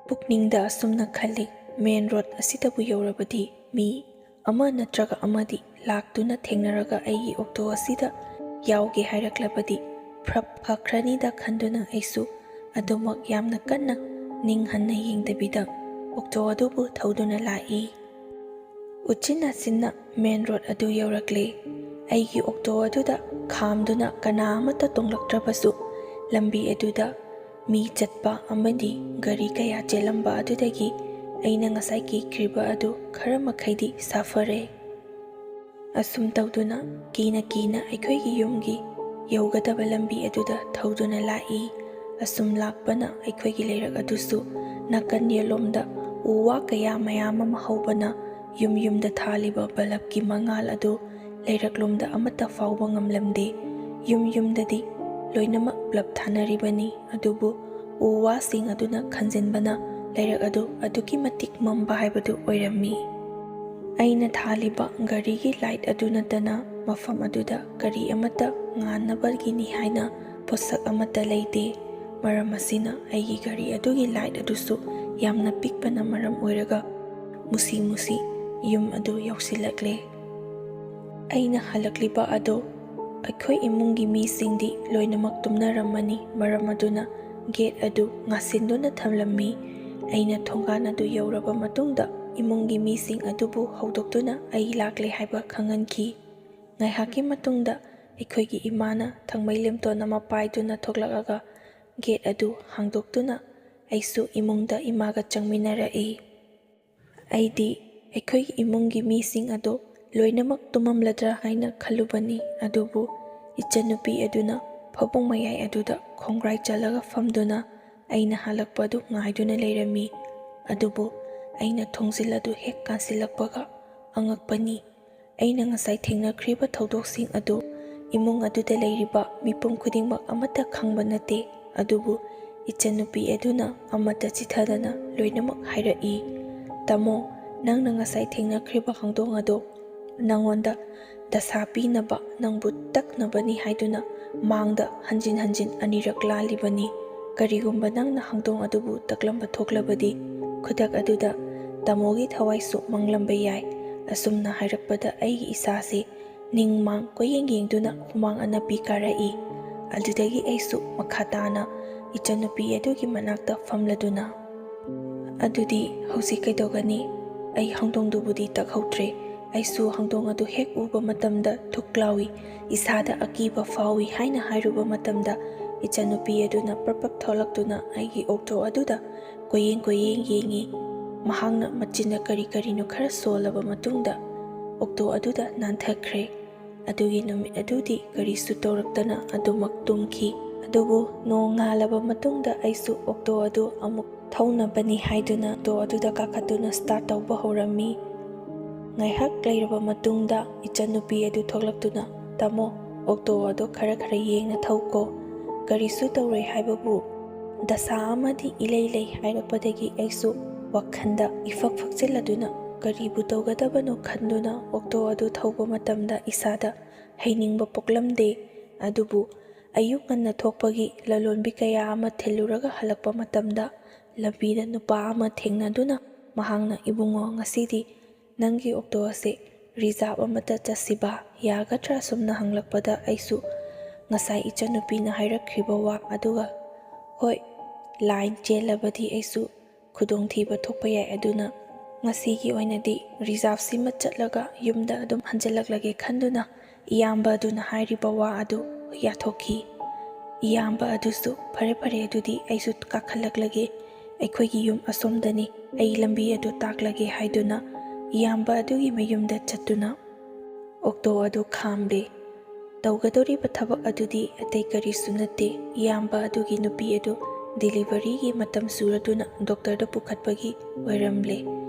ꯄꯨꯛꯅꯤꯡꯗ ꯑꯁꯨꯝꯅ ꯈꯜꯂꯤ, ꯃꯦꯟ ꯔꯣꯗ ꯑꯁꯤꯗꯕꯨ ꯌꯧꯔꯕꯗꯤ ꯃꯤ ꯑꯃ ꯅꯠꯇ꯭ꯔꯒ ꯑꯃꯗꯤ ꯂꯥꯛꯇꯨꯅ ꯊꯦꯡꯅꯔꯒ ꯑꯩꯒꯤ ꯑꯣꯛꯇꯣ ꯑꯁꯤꯗ ꯌꯥꯎꯒꯦ ꯍꯥꯏꯔꯛꯂꯕꯗꯤ ꯐꯈ꯭ꯔꯅꯤꯗ ꯈꯟꯗꯨꯅ ꯑꯩꯁꯨ ꯑꯗꯨꯃꯛ ꯌꯥꯝꯅ ꯀꯟꯅ ꯅꯤꯡꯍꯟꯅ ꯌꯦꯡꯗꯕꯤꯗ ꯑꯣꯛꯇꯣ ꯑꯗꯨꯕꯨ ꯊꯧꯗꯨꯅ ꯂꯥꯛꯏ꯫ ꯎꯆꯤꯟ ꯅꯥꯆꯤꯟꯅ ꯃꯦꯟ ꯔꯣꯗ ꯑꯗꯨ ꯌꯧꯔꯛꯂꯦ꯫ ꯑꯩꯒꯤ ꯑꯣꯛꯇꯣ ꯑꯗꯨꯗ ꯈꯥꯝꯗꯨꯅ ꯀꯅꯥ ꯑꯃꯠꯇ ꯇꯣꯡꯂꯛꯇ꯭ꯔꯕꯁꯨ ꯂꯝꯕꯤ ꯑꯗꯨꯗ ꯃꯤ ꯆꯠꯄ ꯑꯃꯗꯤ ꯒꯥꯔꯤ ꯀꯌꯥ ꯆꯦꯜꯂꯝꯕ ꯑꯗꯨꯗꯒꯤ ꯑꯩꯅ ꯉꯁꯥꯏ ꯀꯤꯈ꯭ꯔꯤꯕ ꯑꯗꯨ ꯈꯔ ꯃꯈꯩꯗꯤ ꯁꯥꯐꯔꯦ꯫ ꯑꯁꯨꯝ ꯇꯧꯗꯨꯅ ꯀꯤꯅ ꯀꯤꯅ ꯑꯩꯈꯣꯏꯒꯤ ꯌꯨꯝꯒꯤ ꯌꯧꯒꯗꯕ ꯂꯝꯕꯤ ꯑꯗꯨꯗ ꯊꯧꯗꯨꯅ ꯂꯥꯛꯏ꯫ ꯑꯁꯨꯝ ꯂꯥꯛꯄꯅ ꯑꯩꯈꯣꯏꯒꯤ ꯂꯩꯔꯛ ꯑꯗꯨꯁꯨ ꯅꯥꯀꯟ ꯌꯦꯠꯂꯣꯝꯗ ꯎ ꯋꯥ ꯀꯌꯥ ꯃꯌꯥꯝ ꯑꯃ ꯍꯧꯕꯅ ꯌꯨꯝ ꯌꯨꯝꯗ ꯊꯥꯜꯂꯤꯕ ꯕꯂꯞꯀꯤ ꯃꯉꯥꯜ ꯑꯗꯨ ꯂꯩꯔꯛꯂꯣꯝꯗ ꯑꯃꯠꯇ ꯐꯥꯎꯕ ꯉꯝꯂꯝꯗꯦ꯫ ꯌꯨꯝ ꯌꯨꯝꯗꯗꯤ ꯂꯣꯏꯅꯃꯛ ꯕꯂꯞ ꯊꯥꯅꯔꯤꯕꯅꯤ, ꯑꯗꯨꯕꯨ ꯎ ꯋꯥꯁꯤꯡ ꯑꯗꯨꯅ ꯈꯟꯖꯤꯟꯕꯅ ꯂꯩꯔꯛ ꯑꯗꯨ ꯑꯗꯨꯛꯀꯤ ꯃꯇꯤꯛ ꯃꯝꯕ ꯍꯥꯏꯕꯗꯨ ꯑꯣꯏꯔꯝꯃꯤ꯫ ꯑꯩꯅ ꯊꯥꯜꯂꯤꯕ ꯒꯥꯔꯤꯒꯤ ꯂꯥꯏꯠ ꯑꯗꯨ ꯅꯠꯇꯅ ꯃꯐꯝ ꯑꯗꯨꯗ ꯀꯔꯤ ꯑꯃꯠꯇ ꯉꯥꯟꯅꯕꯒꯤꯅꯤ ꯍꯥꯏꯅ ꯄꯣꯠꯁꯛ ꯑꯃꯠꯇ ꯂꯩꯇꯦ꯫ ꯃꯔꯝ ꯑꯁꯤꯅ ꯑꯩꯒꯤ ꯒꯥꯔꯤ ꯑꯗꯨꯒꯤ ꯂꯥꯏꯠ ꯑꯗꯨꯁꯨ ꯌꯥꯝꯅ ꯄꯤꯛꯄꯅ ꯃꯔꯝ ꯑꯣꯏꯔꯒ ꯃꯨꯁꯤ ꯃꯨꯁꯤ ꯌꯨꯝ ꯑꯗꯨ ꯌꯧꯁꯤꯜꯂꯛꯂꯦ꯫ ꯑꯩꯅ ꯍꯜꯂꯛꯂꯤꯕ ꯑꯗꯣ ꯑꯩꯈꯣꯏ ꯏꯃꯨꯡꯒꯤ ꯃꯤꯁꯤꯡꯗꯤ ꯂꯣꯏꯅꯃꯛ ꯇꯨꯝꯅꯔꯝꯃꯅꯤ, ꯃꯔꯝ ꯑꯗꯨꯅ ꯒꯦꯠ ꯑꯗꯨ ꯉꯥꯁꯤꯟꯗꯨꯅ ꯊꯝꯂꯝꯃꯤ꯫ ꯑꯩꯅ ꯊꯣꯡꯒꯥꯟ ꯑꯗꯨ ꯌꯧꯔꯕ ꯃꯇꯨꯡꯗ ꯏꯃꯨꯡꯒꯤ ꯃꯤꯁꯤꯡ ꯑꯗꯨꯕꯨ ꯍꯧꯗꯣꯛꯇꯨꯅ ꯑꯩ ꯂꯥꯛꯂꯦ ꯍꯥꯏꯕ ꯈꯪꯍꯟꯈꯤ꯫ ꯉꯥꯏꯍꯥꯛꯀꯤ ꯃꯇꯨꯡꯗ ꯑꯩꯈꯣꯏꯒꯤ ꯏꯃꯥꯅ ꯊꯥꯡꯃꯩ ꯂꯦꯝꯇꯣꯟ ꯑꯃ ꯄꯥꯏꯗꯨꯅ ꯊꯣꯛꯂꯛꯑꯒ ꯒꯦꯠ ꯑꯗꯨ ꯍꯥꯡꯗꯣꯛꯇꯨꯅ ꯑꯩꯁꯨ ꯏꯃꯨꯡꯗ ꯏꯃꯥꯒ ꯆꯪꯃꯤꯟꯅꯔꯛꯏ꯫ ꯑꯩꯗꯤ ꯑꯩꯈꯣꯏꯒꯤ ꯏꯃꯨꯡꯒꯤ ꯃꯤꯁꯤꯡ ꯑꯗꯣ ꯂꯣꯏꯅꯃꯛ ꯇꯨꯝꯃꯝꯂꯗ꯭ꯔꯥ ꯍꯥꯏꯅ ꯈꯜꯂꯨꯕꯅꯤ, ꯑꯗꯨꯕꯨ ꯏꯆꯟꯅꯨꯄꯤ ꯑꯗꯨꯅ ꯐꯃꯨꯡ ꯃꯌꯥꯏ ꯑꯗꯨꯗ ꯈꯣꯡꯒ꯭ꯔꯥꯏ ꯆꯜꯂꯒ ꯐꯝꯗꯨꯅ ꯑꯩꯅ ꯍꯜꯂꯛꯄ ꯑꯗꯨ ꯉꯥꯏꯗꯨꯅ ꯂꯩꯔꯝꯃꯤ꯫ ꯑꯗꯨꯕꯨ ꯑꯩꯅ ꯊꯣꯡꯖꯤꯜ ꯑꯗꯨ ꯍꯦꯛ ꯀꯥꯟꯁꯤꯜꯂꯛꯄꯒ ꯑꯉꯛꯄꯅꯤ, ꯑꯩꯅ ꯉꯁꯥꯏ ꯊꯦꯡꯅꯈ꯭ꯔꯤꯕ ꯊꯧꯗꯣꯛꯁꯤꯡ ꯑꯗꯨ ꯏꯃꯨꯡ ꯑꯗꯨꯗ ꯂꯩꯔꯤꯕ ꯃꯤꯄꯨꯝ ꯈꯨꯗꯤꯡꯃꯛ ꯑꯃꯠꯇ ꯈꯪꯕ ꯅꯠꯇꯦ, ꯑꯗꯨꯕꯨ ꯏꯆꯟꯅꯨꯄꯤ ꯑꯗꯨꯅ ꯑꯃꯠꯇ ꯆꯤꯊꯗꯅ ꯂꯣꯏꯅꯃꯛ ꯍꯥꯏꯔꯛꯏ꯫ ꯇꯥꯃꯣ, ꯅꯪꯅ ꯉꯁꯥꯏ ꯊꯦꯡꯅꯈ꯭ꯔꯤꯕ ꯍꯧꯗꯣꯡ ꯑꯗꯣ ꯅꯪꯉꯣꯟꯗ ꯗꯁꯥ ꯄꯤꯅꯕ, ꯅꯪꯕꯨ ꯇꯛꯅꯕꯅꯤ ꯍꯥꯏꯗꯨꯅ ꯃꯥꯡꯗ ꯍꯟꯖꯤꯟ ꯍꯟꯖꯤൻ ꯑꯅꯤꯔꯛ ꯂꯥꯜꯂꯤꯕꯅꯤ꯫ ꯀꯔꯤꯒꯨꯝꯕ ꯅꯪꯅ ꯍꯧꯗꯣꯡ ꯑꯗꯨꯕꯨ ꯇꯛꯂꯝꯕ ꯊꯣꯛꯂꯕꯗꯤ ꯈꯨꯗꯛ ꯑꯗꯨꯗ ꯇꯥꯃꯣꯒꯤ ꯊꯋꯥꯏꯁꯨ ꯃꯥꯡꯂꯝꯕ ꯌꯥꯏ꯫ ꯑꯁꯨꯝꯅ ꯍꯥꯏꯔꯛꯄꯗ ꯑꯩꯒꯤ ꯏꯁꯥꯁꯤ ꯅꯤꯡ ꯃꯥꯡ ꯀꯣꯏꯌꯦꯡ ꯌꯦꯡꯗꯨꯅ ꯍꯨꯃꯥꯡ ꯑꯅꯞꯄꯤ ꯀꯥꯔꯛꯏ꯫ ꯑꯗꯨꯗꯒꯤ ꯑꯩꯁꯨ ꯃꯈꯥ ꯇꯥꯅ ꯏꯆꯟꯅꯨꯄꯤ ꯑꯗꯨꯒꯤ ꯃꯅꯥꯛꯇ ꯐꯝꯂꯗꯨꯅ, ꯑꯗꯨꯗꯤ ꯍꯧꯖꯤꯛ ꯀꯩꯗꯧꯒꯅꯤ? ꯑꯩ ꯍꯧꯗꯣꯡꯗꯨꯕꯨꯗꯤ ꯇꯛꯍꯧꯗ꯭ꯔꯦ, ꯑꯩꯁꯨ ꯍꯧꯗꯣꯡ ꯑꯗꯨ ꯍꯦꯛ ꯎꯕ ꯃꯇꯝꯗ ꯊꯨꯛ ꯂꯥꯎꯏ, ꯏꯁꯥꯗ ꯑꯀꯤꯕ ꯐꯥꯎꯏ ꯍꯥꯏꯅ ꯍꯥꯏꯔꯨꯕ ꯃꯇꯝꯗ ꯏꯆꯟꯅꯨꯄꯤ ꯑꯗꯨꯅ ꯄ꯭ꯔꯞ ꯊꯣꯛꯂꯛꯇꯨꯅ ꯑꯩꯒꯤ ꯑꯣꯛꯇꯣ ꯑꯗꯨꯗ ꯀꯣꯏꯌꯦꯡ ꯌꯦꯡꯉꯤ꯫ ꯃꯍꯥꯛꯅ ꯃꯆꯤꯟꯗ ꯀꯔꯤ ꯀꯔꯤꯅꯣ ꯈꯔ ꯁꯣꯜꯂꯕ ꯃꯇꯨꯡꯗ ꯑꯣꯛꯇꯣ ꯑꯗꯨꯗ ꯅꯥꯟꯊꯈ꯭ꯔꯦ꯫ ꯑꯗꯨꯒꯤ ꯅꯨꯃꯤꯠ ꯑꯗꯨꯗꯤ ꯀꯔꯤꯁꯨ ꯇꯧꯔꯛꯇꯅ ꯑꯗꯨꯃꯛ ꯇꯨꯝꯈꯤ꯫ ꯑꯗꯨꯕꯨ ꯅꯣꯡ ꯉꯥꯜꯂꯕ ꯃꯇꯨꯡꯗ ꯑꯩꯁꯨ ꯑꯣꯛꯇꯣ ꯑꯗꯨ ꯑꯃꯨꯛ ꯊꯧꯅꯕꯅꯤ ꯍꯥꯏꯗꯨꯅ ꯑꯣꯛꯇꯣ ꯑꯗꯨꯗ ꯀꯥꯈꯠꯇꯨꯅ ꯁ꯭ꯇꯥꯔꯠ ꯇꯧꯕ ꯍꯧꯔꯝꯃꯤ꯫ ꯉꯥꯏꯍꯥꯛ ꯂꯩꯔꯕ ꯃꯇꯨꯡꯗ ꯏꯆꯟꯅꯨꯄꯤ ꯑꯗꯨ ꯊꯣꯛꯂꯛꯇꯨꯅ, ꯇꯥꯃꯣ, ꯑꯣꯛꯇꯣ ꯑꯗꯣ ꯈꯔ ꯌꯦꯡꯅ ꯊꯧꯀꯣ, ꯀꯔꯤꯁꯨ ꯇꯧꯔꯣꯏ ꯍꯥꯏꯕꯕꯨ ꯗꯁꯥ ꯑꯃꯗꯤ ꯏꯂꯩ ꯂꯩ ꯍꯥꯏꯔꯛꯄꯗꯒꯤ ꯑꯩꯁꯨ ꯋꯥꯈꯜꯗ ꯏꯐꯛ ꯐꯛꯆꯤꯜꯂꯗꯨꯅ ꯀꯔꯤꯕꯨ ꯇꯧꯒꯗꯕꯅꯣ ꯈꯟꯗꯨꯅ ꯑꯣꯛꯇꯣ ꯑꯗꯨ ꯊꯧꯕ ꯃꯇꯝꯗ ꯏꯁꯥꯗ ꯍꯩꯅꯤꯡꯕ ꯄꯣꯛꯂꯝꯗꯦ꯫ ꯑꯗꯨꯕꯨ ꯑꯌꯨꯛ ꯉꯟꯅ ꯊꯣꯛꯄꯒꯤ ꯂꯂꯣꯟꯕꯤ ꯀꯌꯥ ꯑꯃ ꯊꯤꯜꯂꯨꯔꯒ ꯍꯜꯂꯛꯄ ꯃꯇꯝꯗ ꯂꯝꯕꯤꯗ ꯅꯨꯄꯥ ꯑꯃ ꯊꯦꯡꯅꯗꯨꯅ ꯃꯍꯥꯛꯅ, ꯏꯕꯨꯡꯉꯣ, ꯉꯁꯤꯗꯤ ꯅꯪꯒꯤ ꯑꯣꯛꯇꯣ ꯑꯁꯤ ꯔꯤꯖꯥꯕ ꯑꯃꯗ ꯆꯠꯁꯤꯕ ꯌꯥꯒꯗ꯭ꯔꯥ ꯁꯨꯝꯅ ꯍꯪꯂꯛꯄꯗ ꯑꯩꯁꯨ ꯉꯁꯥꯏ ꯏꯆꯟꯅꯨꯄꯤꯅ ꯍꯥꯏꯔꯛꯈ꯭ꯔꯤꯕ ꯋꯥ ꯑꯗꯨꯒ ꯍꯣꯏ, ꯂꯥꯏꯟ ꯆꯦꯜꯂꯕꯗꯤ ꯑꯩꯁꯨ ꯈꯨꯗꯣꯡꯊꯤꯕ ꯊꯣꯛꯄ ꯌꯥꯏ, ꯑꯗꯨꯅ ꯉꯁꯤꯒꯤ ꯑꯣꯏꯅꯗꯤ ꯔꯤꯖꯥꯕꯁꯤꯃ ꯆꯠꯂꯒ ꯌꯨꯝꯗ ꯑꯗꯨꯝ ꯍꯟꯖꯤꯜꯂꯛꯂꯒꯦ ꯈꯟꯗꯨꯅ ꯏꯌꯥꯝꯕ ꯑꯗꯨꯅ ꯍꯥꯏꯔꯤꯕ ꯋꯥ ꯑꯗꯨ ꯌꯥꯊꯣꯛꯈꯤ꯫ ꯏꯌꯥꯝꯕ ꯑꯗꯨꯁꯨ ꯐꯔꯦ ꯐꯔꯦ ꯑꯗꯨꯗꯤ ꯑꯩꯁꯨ ꯀꯥꯈꯠꯂꯛꯂꯒꯦ, ꯑꯩꯈꯣꯏꯒꯤ ꯌꯨꯝ ꯑꯁꯣꯝꯗꯅꯤ, ꯑꯩ ꯂꯝꯕꯤ ꯑꯗꯨ ꯇꯥꯛꯂꯒꯦ ꯍꯥꯏꯗꯨꯅ ꯏꯌꯥꯝꯕ ꯑꯗꯨꯒꯤ ꯃꯌꯨꯝꯗ ꯆꯠꯇꯨꯅ ꯑꯣꯛꯇꯣ ꯑꯗꯨ ꯈꯥꯝꯂꯦ꯫ ꯇꯧꯒꯗꯧꯔꯤꯕ ꯊꯕꯛ ꯑꯗꯨꯗꯤ ꯑꯇꯩ ꯀꯔꯤꯁꯨ ꯅꯠꯇꯦ, ꯏꯌꯥꯝꯕ ꯑꯗꯨꯒꯤ ꯅꯨꯄꯤ ꯑꯗꯨ ꯗꯦꯂꯤꯚꯔꯤꯒꯤ ꯃꯇꯝ ꯁꯨꯔꯗꯨꯅ ꯗꯣꯛꯇꯔꯗ ꯄꯨꯈꯠꯄꯒꯤ ꯑꯣꯏꯔꯝꯂꯦ꯫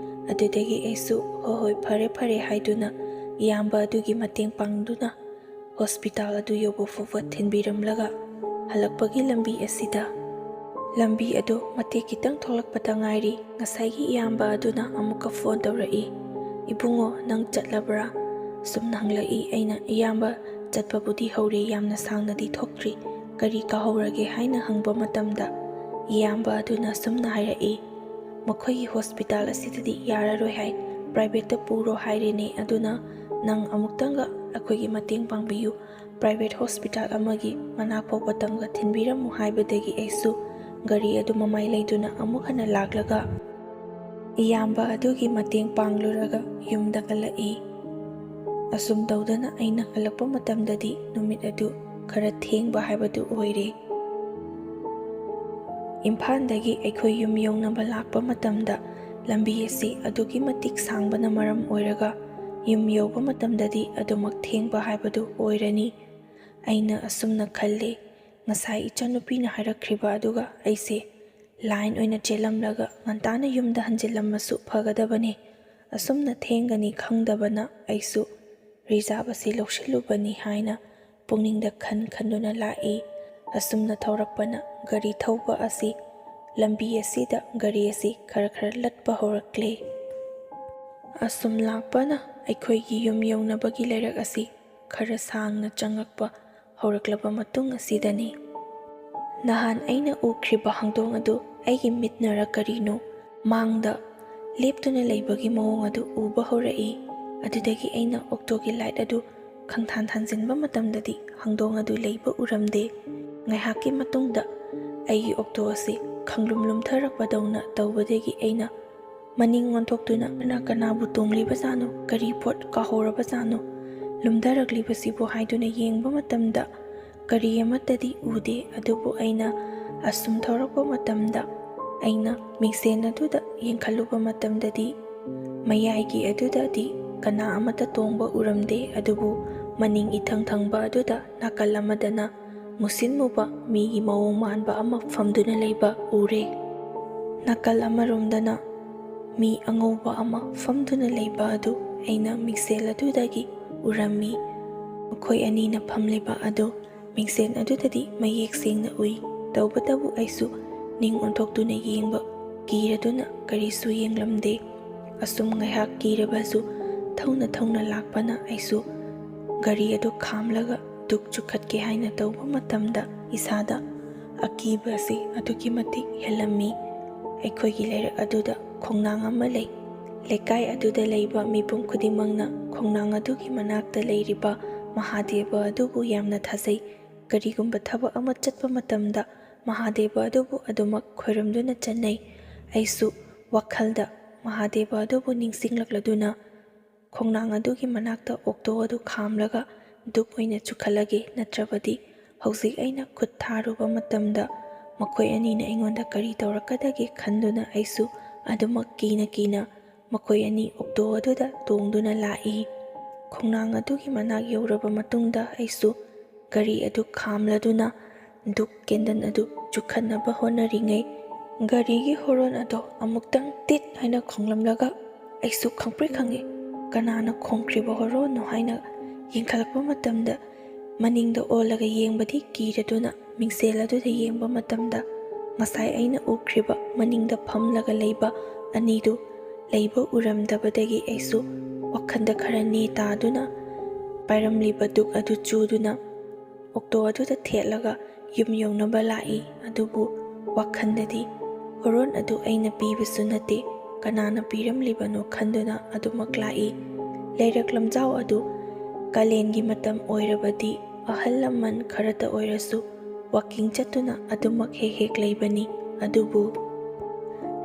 ꯑꯗꯨꯗꯒꯤ ꯑꯩꯁꯨ ꯍꯣꯏ ꯐꯔꯦ ꯐꯔꯦ ꯍꯥꯏꯗꯨꯅ ꯏꯌꯥꯝꯕ ꯑꯗꯨꯒꯤ ꯃꯇꯦꯡ ꯄꯥꯡꯗꯨꯅ ꯍꯣꯁꯄꯤꯇꯥꯜ ꯑꯗꯨ ꯌꯧꯕ ꯐꯥꯎꯕ ꯊꯤꯟꯕꯤꯔꯝꯂꯒ ꯍꯜꯂꯛꯄꯒꯤ ꯂꯝꯕꯤ ꯑꯁꯤꯗ ꯂꯝꯕꯤ ꯑꯗꯨ ꯃꯇꯦꯛ ꯈꯤꯇꯪ ꯊꯣꯛꯂꯛꯄꯗ ꯉꯥꯏꯔꯤ ꯉꯁꯥꯏꯒꯤ ꯏꯌꯥꯝꯕ ꯑꯗꯨꯅ ꯑꯃꯨꯛꯀ ꯐꯣꯟ ꯇꯧꯔꯛꯏ꯫ "ꯏꯕꯨꯡꯉꯣ, ꯅꯪ ꯆꯠꯂꯕ꯭ꯔꯥ?" ꯁꯨꯝꯅ ꯍꯪꯂꯛꯏ꯫ ꯑꯩꯅ "ꯏꯌꯥꯝꯕ ꯆꯠꯄꯕꯨꯗꯤ ꯍꯧꯔꯦ, ꯌꯥꯝꯅ ꯁꯥꯡꯅꯗꯤ ꯊꯣꯛꯇ꯭ꯔꯤ, ꯀꯔꯤ ꯀꯥꯍꯧꯔꯒꯦ?" ꯍꯥꯏꯅ ꯍꯪꯕ ꯃꯇꯝꯗ ꯏꯌꯥꯝꯕ ꯑꯗꯨꯅ ꯁꯨꯝꯅ ꯍꯥꯏꯔꯛꯏ, "ꯃꯈꯣꯏꯒꯤ ꯍꯣꯁꯄꯤꯇꯥꯜ ꯑꯁꯤꯗꯗꯤ ꯌꯥꯔꯔꯣꯏ ꯍꯥꯏ, ꯄ꯭ꯔꯥꯏꯚꯦꯠꯇ ꯄꯨꯔꯣ ꯍꯥꯏꯔꯦꯅꯦ, ꯑꯗꯨꯅ ꯅꯪ ꯑꯃꯨꯛꯇꯪꯒ ꯑꯩꯈꯣꯏꯒꯤ ꯃꯇꯦꯡ ꯄꯥꯡꯕꯤꯌꯨ, ꯄ꯭ꯔꯥꯏꯚꯦꯠ ꯍꯣꯁꯄꯤꯇꯥꯜ ꯑꯃꯒꯤ ꯃꯅꯥꯛ ꯐꯥꯎꯕꯇꯪꯒ ꯊꯤꯟꯕꯤꯔꯝꯃꯨ" ꯍꯥꯏꯕꯗꯒꯤ ꯑꯩꯁꯨ ꯒꯥꯔꯤ ꯑꯗꯨ ꯃꯃꯥꯏ ꯂꯩꯗꯨꯅ ꯑꯃꯨꯛ ꯍꯟꯅ ꯂꯥꯛꯂꯒ ꯏꯌꯥꯝꯕ ꯑꯗꯨꯒꯤ ꯃꯇꯦꯡ ꯄꯥꯡꯂꯨꯔꯒ ꯌꯨꯝꯗ ꯍꯜꯂꯛꯏ꯫ ꯑꯁꯨꯝ ꯇꯧꯗꯅ ꯑꯩꯅ ꯍꯜꯂꯛꯄ ꯃꯇꯝꯗꯗꯤ ꯅꯨꯃꯤꯠ ꯑꯗꯨ ꯈꯔ ꯊꯦꯡꯕ ꯍꯥꯏꯕꯗꯨ ꯑꯣꯏꯔꯦ꯫ ꯏꯝꯐꯥꯜꯗꯒꯤ ꯑꯩꯈꯣꯏ ꯌꯨꯝ ꯌꯧꯅꯕ ꯂꯥꯛꯄ ꯃꯇꯝꯗ ꯂꯝꯕꯤ ꯑꯁꯤ ꯑꯗꯨꯛꯀꯤ ꯃꯇꯤꯛ ꯁꯥꯡꯕꯅ ꯃꯔꯝ ꯑꯣꯏꯔꯒ ꯌꯨꯝ ꯌꯧꯕ ꯃꯇꯝꯗꯗꯤ ꯑꯗꯨꯃꯛ ꯊꯦꯡꯕ ꯍꯥꯏꯕꯗꯨ ꯑꯣꯏꯔꯅꯤ꯫ ꯑꯩꯅ ꯑꯁꯨꯝꯅ ꯈꯜꯂꯦ, ꯉꯁꯥꯏ ꯏꯆꯥꯅꯨꯄꯤꯅ ꯍꯥꯏꯔꯛꯈ꯭ꯔꯤꯕ ꯑꯗꯨꯒ ꯑꯩꯁꯦ ꯂꯥꯏꯟ ꯑꯣꯏꯅ ꯆꯦꯜꯂꯝꯂꯒ ꯉꯟꯇꯥꯅ ꯌꯨꯝꯗ ꯍꯟꯖꯤꯜꯂꯝꯃꯁꯨ ꯐꯒꯗꯕꯅꯤ, ꯑꯁꯨꯝꯅ ꯊꯦꯡꯒꯅꯤ ꯈꯪꯗꯕꯅ ꯑꯩꯁꯨ ꯔꯤꯖꯥꯕ ꯑꯁꯤ ꯂꯧꯁꯤꯜꯂꯨꯕꯅꯤ ꯍꯥꯏꯅ ꯄꯨꯛꯅꯤꯡꯗ ꯈꯟꯗꯨꯅ ꯂꯥꯛꯏ꯫ ꯑꯁꯨꯝꯅ ꯊꯧꯔꯛꯄꯅ ꯒꯥꯔꯤ ꯊꯧꯕ ꯑꯁꯤ ꯂꯝꯕꯤ ꯑꯁꯤꯗ ꯒꯥꯔꯤ ꯑꯁꯤ ꯈꯔ ꯈꯔ ꯂꯠꯄ ꯍꯧꯔꯛꯂꯦ꯫ ꯑꯁꯨꯝ ꯂꯥꯛꯄꯅ ꯑꯩꯈꯣꯏꯒꯤ ꯌꯨꯝ ꯌꯧꯅꯕꯒꯤ ꯂꯩꯔꯛ ꯑꯁꯤ ꯈꯔ ꯁꯥꯡꯅ ꯆꯪꯉꯛꯄ ꯍꯧꯔꯛꯂꯕ ꯃꯇꯨꯡ ꯑꯁꯤꯗꯅꯤ ꯅꯍꯥꯟ ꯑꯩꯅ ꯎꯈ꯭ꯔꯤꯕ ꯍꯧꯗꯣꯡ ꯑꯗꯨ ꯑꯩꯒꯤ ꯃꯤꯠꯅꯔ ꯀꯔꯤꯅꯣ ꯃꯥꯡꯗ ꯂꯦꯞꯇꯨꯅ ꯂꯩꯕꯒꯤ ꯃꯑꯣꯡ ꯑꯗꯨ ꯎꯕ ꯍꯧꯔꯛꯏ꯫ ꯑꯗꯨꯗꯒꯤ ꯑꯩꯅ ꯑꯣꯛꯇꯣꯒꯤ ꯂꯥꯏꯠ ꯑꯗꯨ ꯈꯪꯊꯥꯟ ꯊꯥꯟꯖꯤꯟꯕ ꯃꯇꯝꯗꯗꯤ ꯍꯧꯗꯣꯡ ꯑꯗꯨ ꯂꯩꯕ ꯎꯔꯝꯗꯦ꯫ ꯉꯥꯏꯍꯥꯛꯀꯤ ꯃꯇꯨꯡꯗ ꯑꯩꯒꯤ ꯑꯣꯛꯇꯣ ꯑꯁꯤ ꯈꯪꯂꯨꯝ ꯂꯨꯝꯊꯔꯛꯄꯗꯧꯅ ꯇꯧꯕꯗꯒꯤ ꯑꯩꯅ ꯃꯅꯤꯡ ꯑꯣꯟꯊꯣꯛꯇꯨꯅ ꯀꯅꯥꯕꯨ ꯇꯣꯡꯂꯤꯕꯖꯥꯠꯅꯣ, ꯀꯔꯤ ꯄꯣꯠ ꯀꯥꯍꯧꯔꯕꯖꯥꯠꯅꯣ, ꯂꯨꯝꯊꯔꯛꯂꯤꯕꯁꯤꯕꯨ ꯍꯥꯏꯗꯨꯅ ꯌꯦꯡꯕ ꯃꯇꯝꯗ ꯀꯔꯤ ꯑꯃꯠꯇꯗꯤ ꯎꯗꯦ꯫ ꯑꯗꯨꯕꯨ ꯑꯩꯅ ꯑꯁꯨꯝ ꯊꯧꯔꯛꯄ ꯃꯇꯝꯗ ꯑꯩꯅ ꯃꯤꯡꯁꯦꯜ ꯑꯗꯨꯗ ꯌꯦꯡꯈꯠꯂꯨꯕ ꯃꯇꯝꯗꯗꯤ ꯃꯌꯥꯏꯒꯤ ꯑꯗꯨꯗꯗꯤ ꯀꯅꯥ ꯑꯃꯠꯇ ꯇꯣꯡꯕ ꯎꯔꯝꯗꯦ꯫ ꯑꯗꯨꯕꯨ ꯃꯅꯤꯡ ꯏꯊꯪ ꯊꯪꯕ ꯑꯗꯨꯗ ꯅꯥꯀꯜ ꯑꯃꯗꯅ ꯃꯨꯁꯤꯟ ꯃꯨꯕ ꯃꯤꯒꯤ ꯃꯑꯣꯡ ꯃꯥꯟꯕ ꯑꯃ ꯐꯝꯗꯨꯅ ꯂꯩꯕ ꯎꯔꯦ꯫ ꯅꯥꯀꯜ ꯑꯃꯔꯣꯝꯗꯅ ꯃꯤ ꯑꯉꯧꯕ ꯑꯃ ꯐꯝꯗꯨꯅ ꯂꯩꯕ ꯑꯗꯨ ꯑꯩꯅ ꯃꯤꯡꯁꯦꯜ ꯑꯗꯨꯗꯒꯤ ꯎꯔꯝꯃꯤ꯫ ꯃꯈꯣꯏ ꯑꯅꯤꯅ ꯐꯝꯂꯤꯕ ꯑꯗꯨ ꯃꯤꯡꯁꯦꯜ ꯑꯗꯨꯗꯗꯤ ꯃꯌꯦꯛ ꯁꯦꯡꯅ ꯎꯏ꯫ ꯇꯧꯕꯇꯕꯨ ꯑꯩꯁꯨ ꯅꯤꯡ ꯑꯣꯟꯊꯣꯛꯇꯨꯅ ꯌꯦꯡꯕ ꯀꯤꯔꯗꯨꯅ ꯀꯔꯤꯁꯨ ꯌꯦꯡꯂꯝꯗꯦ꯫ ꯑꯁꯨꯝ ꯉꯥꯏꯍꯥꯛ ꯀꯤꯔꯕꯁꯨ ꯊꯧꯅ ꯊꯧꯅ ꯂꯥꯛꯄꯅ ꯑꯩꯁꯨ ꯒꯥꯔꯤ ꯑꯗꯨ ꯈꯥꯝꯂꯒ ꯗꯨꯛ ꯆꯨꯈꯠꯀꯦ ꯍꯥꯏꯅ ꯇꯧꯕ ꯃꯇꯝꯗ ꯏꯁꯥꯗ ꯑꯀꯤꯕ ꯑꯁꯤ ꯑꯗꯨꯛꯀꯤ ꯃꯇꯤꯛ ꯍꯦꯜꯂꯝꯃꯤ꯫ ꯑꯩꯈꯣꯏꯒꯤ ꯂꯩꯔꯛ ꯑꯗꯨꯗ ꯈꯣꯡꯅꯥꯡ ꯑꯃ ꯂꯩ꯫ ꯂꯩꯀꯥꯏ ꯑꯗꯨꯗ ꯂꯩꯕ ꯃꯤꯄꯨꯝ ꯈꯨꯗꯤꯡꯃꯛꯅ ꯈꯣꯡꯅꯥꯡ ꯑꯗꯨꯒꯤ ꯃꯅꯥꯛꯇ ꯂꯩꯔꯤꯕ ꯃꯍꯥꯗꯦꯕ ꯑꯗꯨꯕꯨ ꯌꯥꯝꯅ ꯊꯥꯖꯩ꯫ ꯀꯔꯤꯒꯨꯝꯕ ꯊꯕꯛ ꯑꯃ ꯆꯠꯄ ꯃꯇꯝꯗ ꯃꯍꯥꯗꯦꯕ ꯑꯗꯨꯕꯨ ꯑꯗꯨꯃꯛ ꯈꯣꯏꯔꯝꯗꯨꯅ ꯆꯠꯅꯩ꯫ ꯑꯩꯁꯨ ꯋꯥꯈꯜꯗ ꯃꯍꯥꯗꯦꯕ ꯑꯗꯨꯕꯨ ꯅꯤꯡꯁꯤꯡꯂꯛꯂꯗꯨꯅ ꯈꯣꯡꯅꯥꯡ ꯑꯗꯨꯒꯤ ꯃꯅꯥꯛꯇ ꯑꯣꯛꯇꯣ ꯑꯗꯨ ꯈꯥꯝꯂꯒ ꯗꯨꯛ ꯑꯣꯏꯅ ꯆꯨꯈꯠꯂꯒꯦ, ꯅꯠꯇ꯭ꯔꯕꯗꯤ ꯍꯧꯖꯤꯛ ꯑꯩꯅ ꯈꯨꯠ ꯊꯥꯔꯨꯕ ꯃꯇꯝꯗ ꯃꯈꯣꯏ ꯑꯅꯤꯅ ꯑꯩꯉꯣꯟꯗ ꯀꯔꯤ ꯇꯧꯔꯛꯀꯗꯒꯦ ꯈꯟꯗꯨꯅ ꯑꯩꯁꯨ ꯑꯗꯨꯃꯛ ꯀꯤꯅ ꯃꯈꯣꯏ ꯑꯅꯤ ꯑꯣꯛꯇꯣ ꯑꯗꯨꯗ ꯇꯣꯡꯗꯨꯅ ꯂꯥꯛꯏ꯫ ꯈꯣꯡꯅꯥꯡ ꯑꯗꯨꯒꯤ ꯃꯅꯥꯛ ꯌꯧꯔꯕ ꯃꯇꯨꯡꯗ ꯑꯩꯁꯨ ꯒꯥꯔꯤ ꯑꯗꯨ ꯈꯥꯝꯂꯗꯨꯅ ꯗꯨꯛ ꯀꯦꯟꯗꯜ ꯑꯗꯨ ꯆꯨꯈꯠꯅꯕ ꯍꯣꯠꯅꯔꯤꯉꯩ ꯒꯥꯔꯤꯒꯤ ꯍꯣꯔꯣꯟ ꯑꯗꯣ ꯑꯃꯨꯛꯇꯪ ꯇꯤꯠ ꯍꯥꯏꯅ ꯈꯣꯡꯂꯝꯂꯒ ꯑꯩꯁꯨ ꯈꯪꯄ꯭ꯔꯦꯛ ꯈꯪꯉꯦ꯫ ꯀꯅꯥꯅ ꯈꯣꯡꯈ꯭ꯔꯤꯕ ꯍꯣꯔꯣꯟꯅꯣ ꯍꯥꯏꯅ ꯌꯦꯡꯈꯠꯂꯛꯄ ꯃꯇꯝꯗ ꯃꯅꯤꯡꯗ ꯑꯣꯜꯂꯒ ꯌꯦꯡꯕꯗꯤ ꯀꯤꯔꯗꯨꯅ ꯃꯤꯡꯁꯦꯜ ꯑꯗꯨꯗ ꯌꯦꯡꯕ ꯃꯇꯝꯗ ꯉꯁꯥꯏ ꯑꯩꯅ ꯎꯈ꯭ꯔꯤꯕ ꯃꯅꯤꯡꯗ ꯐꯝꯂꯒ ꯂꯩꯕ ꯑꯅꯤꯗꯨ ꯂꯩꯕ ꯎꯔꯝꯗꯕꯗꯒꯤ ꯑꯩꯁꯨ ꯋꯥꯈꯜꯗ ꯈꯔ ꯅꯦ ꯇꯥꯗꯨꯅ ꯄꯥꯏꯔꯝꯂꯤꯕ ꯗꯨꯛ ꯑꯗꯨ ꯆꯨꯗꯨꯅ ꯑꯣꯛꯇꯣ ꯑꯗꯨꯗ ꯊꯦꯠꯂꯒ ꯌꯨꯝ ꯌꯧꯅꯕ ꯂꯥꯛꯏ꯫ ꯑꯗꯨꯕꯨ ꯋꯥꯈꯜꯗꯗꯤ ꯍꯣꯔꯣꯟ ꯑꯗꯨ ꯑꯩꯅ ꯄꯤꯕꯁꯨ ꯅꯠꯇꯦ, ꯀꯅꯥꯅ ꯄꯤꯔꯝꯂꯤꯕꯅꯣ ꯈꯟꯗꯨꯅ ꯑꯗꯨꯃꯛ ꯂꯥꯛꯏ꯫ ꯂꯩꯔꯛ ꯂꯝꯖꯥꯎ ꯑꯗꯨ ꯀꯥꯂꯦꯟꯒꯤ ꯃꯇꯝ ꯑꯣꯏꯔꯕꯗꯤ ꯑꯍꯜ ꯂꯃꯟ ꯈꯔꯇ ꯑꯣꯏꯔꯁꯨ ꯋꯥꯀꯤꯡ ꯆꯠꯇꯨꯅ ꯑꯗꯨꯃꯛ ꯍꯦꯛ ꯂꯩꯕꯅꯤ꯫ ꯑꯗꯨꯕꯨ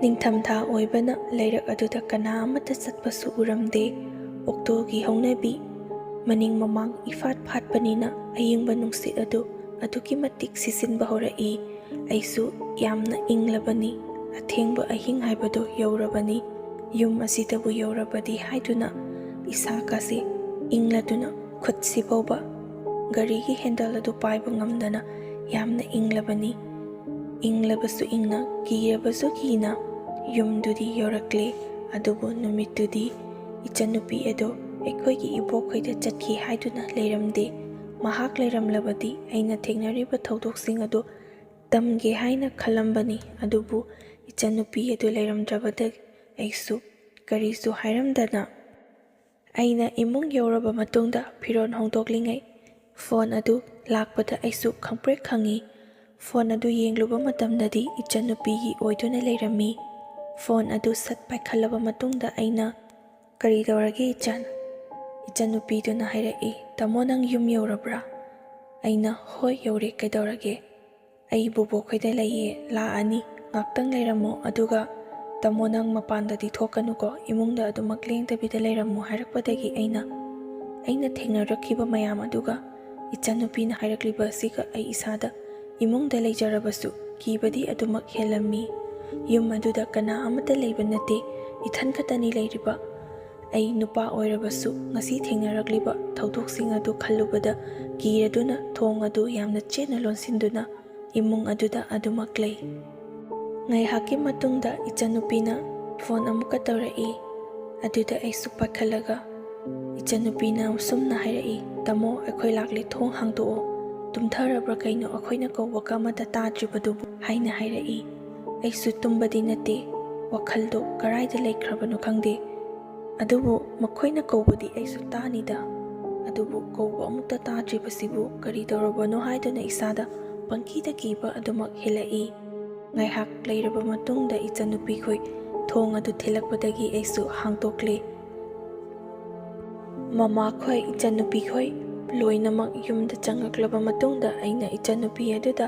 ꯅꯤꯡꯊꯝꯊꯥ ꯑꯣꯏꯕꯅ ꯂꯩꯔꯛ ꯑꯗꯨꯗ ꯀꯅꯥ ꯑꯃꯠꯇ ꯆꯠꯄꯁꯨ ꯎꯔꯝꯗꯦ꯫ ꯑꯣꯛꯇꯣꯒꯤ ꯍꯧꯅꯕꯤ ꯃꯅꯤꯡ ꯃꯃꯥꯡ ꯏꯐꯥꯠ ꯐꯥꯠꯄꯅꯤꯅ ꯑꯏꯪꯕ ꯅꯨꯡꯁꯤꯠ ꯑꯗꯨ ꯑꯗꯨꯛꯀꯤ ꯃꯇꯤꯛ ꯁꯤꯖꯤꯟꯕ ꯍꯧꯔꯛꯏ꯫ ꯑꯩꯁꯨ ꯌꯥꯝꯅ ꯏꯪꯂꯕꯅꯤ, ꯑꯊꯦꯡꯕ ꯑꯍꯤꯡ ꯍꯥꯏꯕꯗꯨ ꯌꯧꯔꯕꯅꯤ, ꯌꯨꯝ ꯑꯁꯤꯗꯕꯨ ꯌꯧꯔꯕꯗꯤ ꯍꯥꯏꯗꯨꯅ ꯏꯁꯥꯀꯥꯁꯦ ꯏꯪꯂꯗꯨꯅ ꯈꯨꯠꯁꯤ ꯐꯥꯎꯕ ꯒꯥꯔꯤꯒꯤ ꯍꯦꯟꯗꯜ ꯑꯗꯨ ꯄꯥꯏꯕ ꯉꯝꯗꯅ ꯌꯥꯝꯅ ꯏꯪꯂꯕꯅꯤ꯫ ꯏꯪꯂꯕꯁꯨ ꯏꯪꯅ, ꯀꯤꯔꯕꯁꯨ ꯀꯤꯅ ꯌꯨꯝꯗꯨꯗꯤ ꯌꯧꯔꯛꯂꯦ꯫ ꯑꯗꯨꯕꯨ ꯅꯨꯃꯤꯠꯇꯨꯗꯤ ꯏꯆꯟꯅꯨꯄꯤ ꯑꯗꯣ ꯑꯩꯈꯣꯏꯒꯤ ꯏꯕꯣꯛꯈꯣꯏꯗ ꯆꯠꯈꯤ ꯍꯥꯏꯗꯨꯅ ꯂꯩꯔꯝꯗꯦ꯫ ꯃꯍꯥꯛ ꯂꯩꯔꯝꯂꯕꯗꯤ ꯑꯩꯅ ꯊꯦꯡꯅꯔꯤꯕ ꯊꯧꯗꯣꯛꯁꯤꯡ ꯑꯗꯨ ꯇꯝꯒꯦ ꯍꯥꯏꯅ ꯈꯜꯂꯝꯕꯅꯤ꯫ ꯑꯗꯨꯕꯨ ꯏꯆꯟꯅꯨꯄꯤ ꯑꯗꯨ ꯂꯩꯔꯝꯗ꯭ꯔꯕꯗꯒꯤ ꯑꯩꯁꯨ ꯀꯔꯤꯁꯨ ꯍꯥꯏꯔꯝꯗꯅ ꯑꯩꯅ ꯏꯃꯨꯡ ꯌꯧꯔꯕ ꯃꯇꯨꯡꯗ ꯐꯤꯔꯣꯜ ꯍꯣꯡꯗꯣꯛꯂꯤꯉꯩ ꯐꯣꯟ ꯑꯗꯨ ꯂꯥꯛꯄꯗ ꯑꯩꯁꯨ ꯈꯪꯄ꯭ꯔꯦꯛ ꯈꯪꯏ꯫ ꯐꯣꯟ ꯑꯗꯨ ꯌꯦꯡꯂꯨꯕ ꯃꯇꯝꯗꯗꯤ ꯏꯆꯟꯅꯨꯄꯤꯒꯤ ꯑꯣꯏꯗꯨꯅ ꯂꯩꯔꯝꯃꯤ꯫ ꯐꯣꯟ ꯑꯗꯨ ꯁꯠ ꯄꯥꯏꯈꯠꯂꯕ ꯃꯇꯨꯡꯗ ꯑꯩꯅ "ꯀꯔꯤ ꯇꯧꯔꯒꯦ ꯏꯆꯟ?" ꯏꯆꯟꯅꯨꯄꯤꯗꯨꯅ ꯍꯥꯏꯔꯛꯏ, "ꯇꯥꯃꯣ ꯅꯪ ꯌꯨꯝ ꯌꯧꯔꯕ꯭ꯔꯥ?" ꯑꯩꯅ "ꯍꯣꯏ ꯌꯧꯔꯦ, ꯀꯩꯗꯧꯔꯒꯦ?" "ꯑꯩ ꯕꯨꯕꯣꯛꯈꯣꯏꯗ ꯂꯩꯌꯦ, ꯂꯥꯛꯑꯅꯤ, ꯉꯥꯛꯇꯪ ꯂꯩꯔꯝꯃꯣ, ꯑꯗꯨꯒ ꯇꯥꯃꯣ ꯅꯪ ꯃꯄꯥꯟꯗꯗꯤ ꯊꯣꯛꯀꯅꯨꯀꯣ, ꯏꯃꯨꯡꯗ ꯑꯗꯨꯃꯛ ꯂꯦꯡꯗꯕꯤꯗ ꯂꯩꯔꯝꯃꯣ" ꯍꯥꯏꯔꯛꯄꯗꯒꯤ ꯑꯩꯅ ꯊꯦꯡꯅꯔꯛꯈꯤꯕ ꯃꯌꯥꯝ ꯑꯗꯨꯒ ꯏꯆꯟꯅꯨꯄꯤꯅ ꯍꯥꯏꯔꯛꯂꯤꯕ ꯑꯁꯤꯒ ꯑꯩ ꯏꯁꯥꯗ ꯏꯃꯨꯡꯗ ꯂꯩꯖꯔꯕꯁꯨ ꯀꯤꯕꯗꯤ ꯑꯗꯨꯃꯛ ꯍꯦꯜꯂꯝꯃꯤ꯫ ꯌꯨꯝ ꯑꯗꯨꯗ ꯀꯅꯥ ꯑꯃꯠꯇ ꯂꯩꯕ ꯅꯠꯇꯦ, ꯏꯊꯟ ꯈꯛꯇꯅꯤ ꯂꯩꯔꯤꯕ꯫ ꯑꯩ ꯅꯨꯄꯥ ꯑꯣꯏꯔꯕꯁꯨ ꯉꯁꯤ ꯊꯦꯡꯅꯔꯛꯂꯤꯕ ꯊꯧꯗꯣꯛꯁꯤꯡ ꯑꯗꯨ ꯈꯜꯂꯨꯕꯗ ꯀꯤꯔꯗꯨꯅ ꯊꯣꯡ ꯑꯗꯨ ꯌꯥꯝꯅ ꯆꯦꯠꯅ ꯂꯣꯟꯁꯤꯟꯗꯨꯅ ꯏꯃꯨꯡ ꯑꯗꯨꯗ ꯑꯗꯨꯃꯛ ꯂꯩ꯫ ꯉꯥꯏꯍꯥꯛꯀꯤ ꯃꯇꯨꯡꯗ ꯏꯆꯟꯅꯨꯄꯤꯅ ꯐꯣꯟ ꯑꯃꯨꯛꯀ ꯇꯧꯔꯛꯏ꯫ ꯑꯗꯨꯗ ꯑꯩꯁꯨ ꯄꯥꯏꯈꯠꯂꯒ ꯏꯆꯟꯅꯨꯄꯤꯅ ꯑꯁꯨꯝꯅ ꯍꯥꯏꯔꯛꯏ, "ꯇꯥꯃꯣ ꯑꯩꯈꯣꯏ ꯂꯥꯛꯂꯦ, ꯊꯣꯡ ꯍꯥꯡꯗꯣꯛꯑꯣ, ꯇꯨꯝꯊꯔꯕ꯭ꯔꯥ ꯀꯩꯅꯣ, ꯑꯩꯈꯣꯏꯅ ꯀꯧꯕꯒ ꯑꯃꯠꯇ ꯇꯥꯗ꯭ꯔꯤꯕꯗꯨꯕꯨ" ꯍꯥꯏꯅ ꯍꯥꯏꯔꯛꯏ꯫ ꯑꯩꯁꯨ ꯇꯨꯝꯕꯗꯤ ꯅꯠꯇꯦ, ꯋꯥꯈꯜꯗꯣ ꯀꯔꯥꯏꯗ ꯂꯩꯈ꯭ꯔꯕꯅꯣ ꯈꯪꯗꯦ꯫ ꯑꯗꯨꯕꯨ ꯃꯈꯣꯏꯅ ꯀꯧꯕꯗꯤ ꯑꯩꯁꯨ ꯇꯥꯅꯤꯗ, ꯑꯗꯨꯕꯨ ꯀꯧꯕ ꯑꯃꯨꯛꯇ ꯇꯥꯗ꯭ꯔꯤꯕꯁꯤꯕꯨ ꯀꯔꯤ ꯇꯧꯔꯕꯅꯣ ꯍꯥꯏꯗꯨꯅ ꯏꯁꯥꯗ ꯄꯪꯀꯤꯗ ꯀꯤꯕ ꯑꯗꯨꯃꯛ ꯍꯦꯜꯂꯛꯏ꯫ ꯉꯥꯏꯍꯥꯛ ꯂꯩꯔꯕ ꯃꯇꯨꯡꯗ ꯏꯆꯟꯅꯨꯄꯤꯈꯣꯏ ꯊꯣꯡ ꯑꯗꯨ ꯊꯤꯜꯂꯛꯄꯗꯒꯤ ꯑꯩꯁꯨ ꯍꯥꯡꯇꯣꯛꯂꯦ꯫ ꯃꯃꯥꯈꯣꯏ, ꯏꯆꯟꯅꯨꯄꯤꯈꯣꯏ ꯂꯣꯏꯅꯃꯛ ꯌꯨꯝꯗ ꯆꯪꯉꯛꯂꯕ ꯃꯇꯨꯡꯗ ꯑꯩꯅ ꯏꯆꯟꯅꯨꯄꯤ ꯑꯗꯨꯗ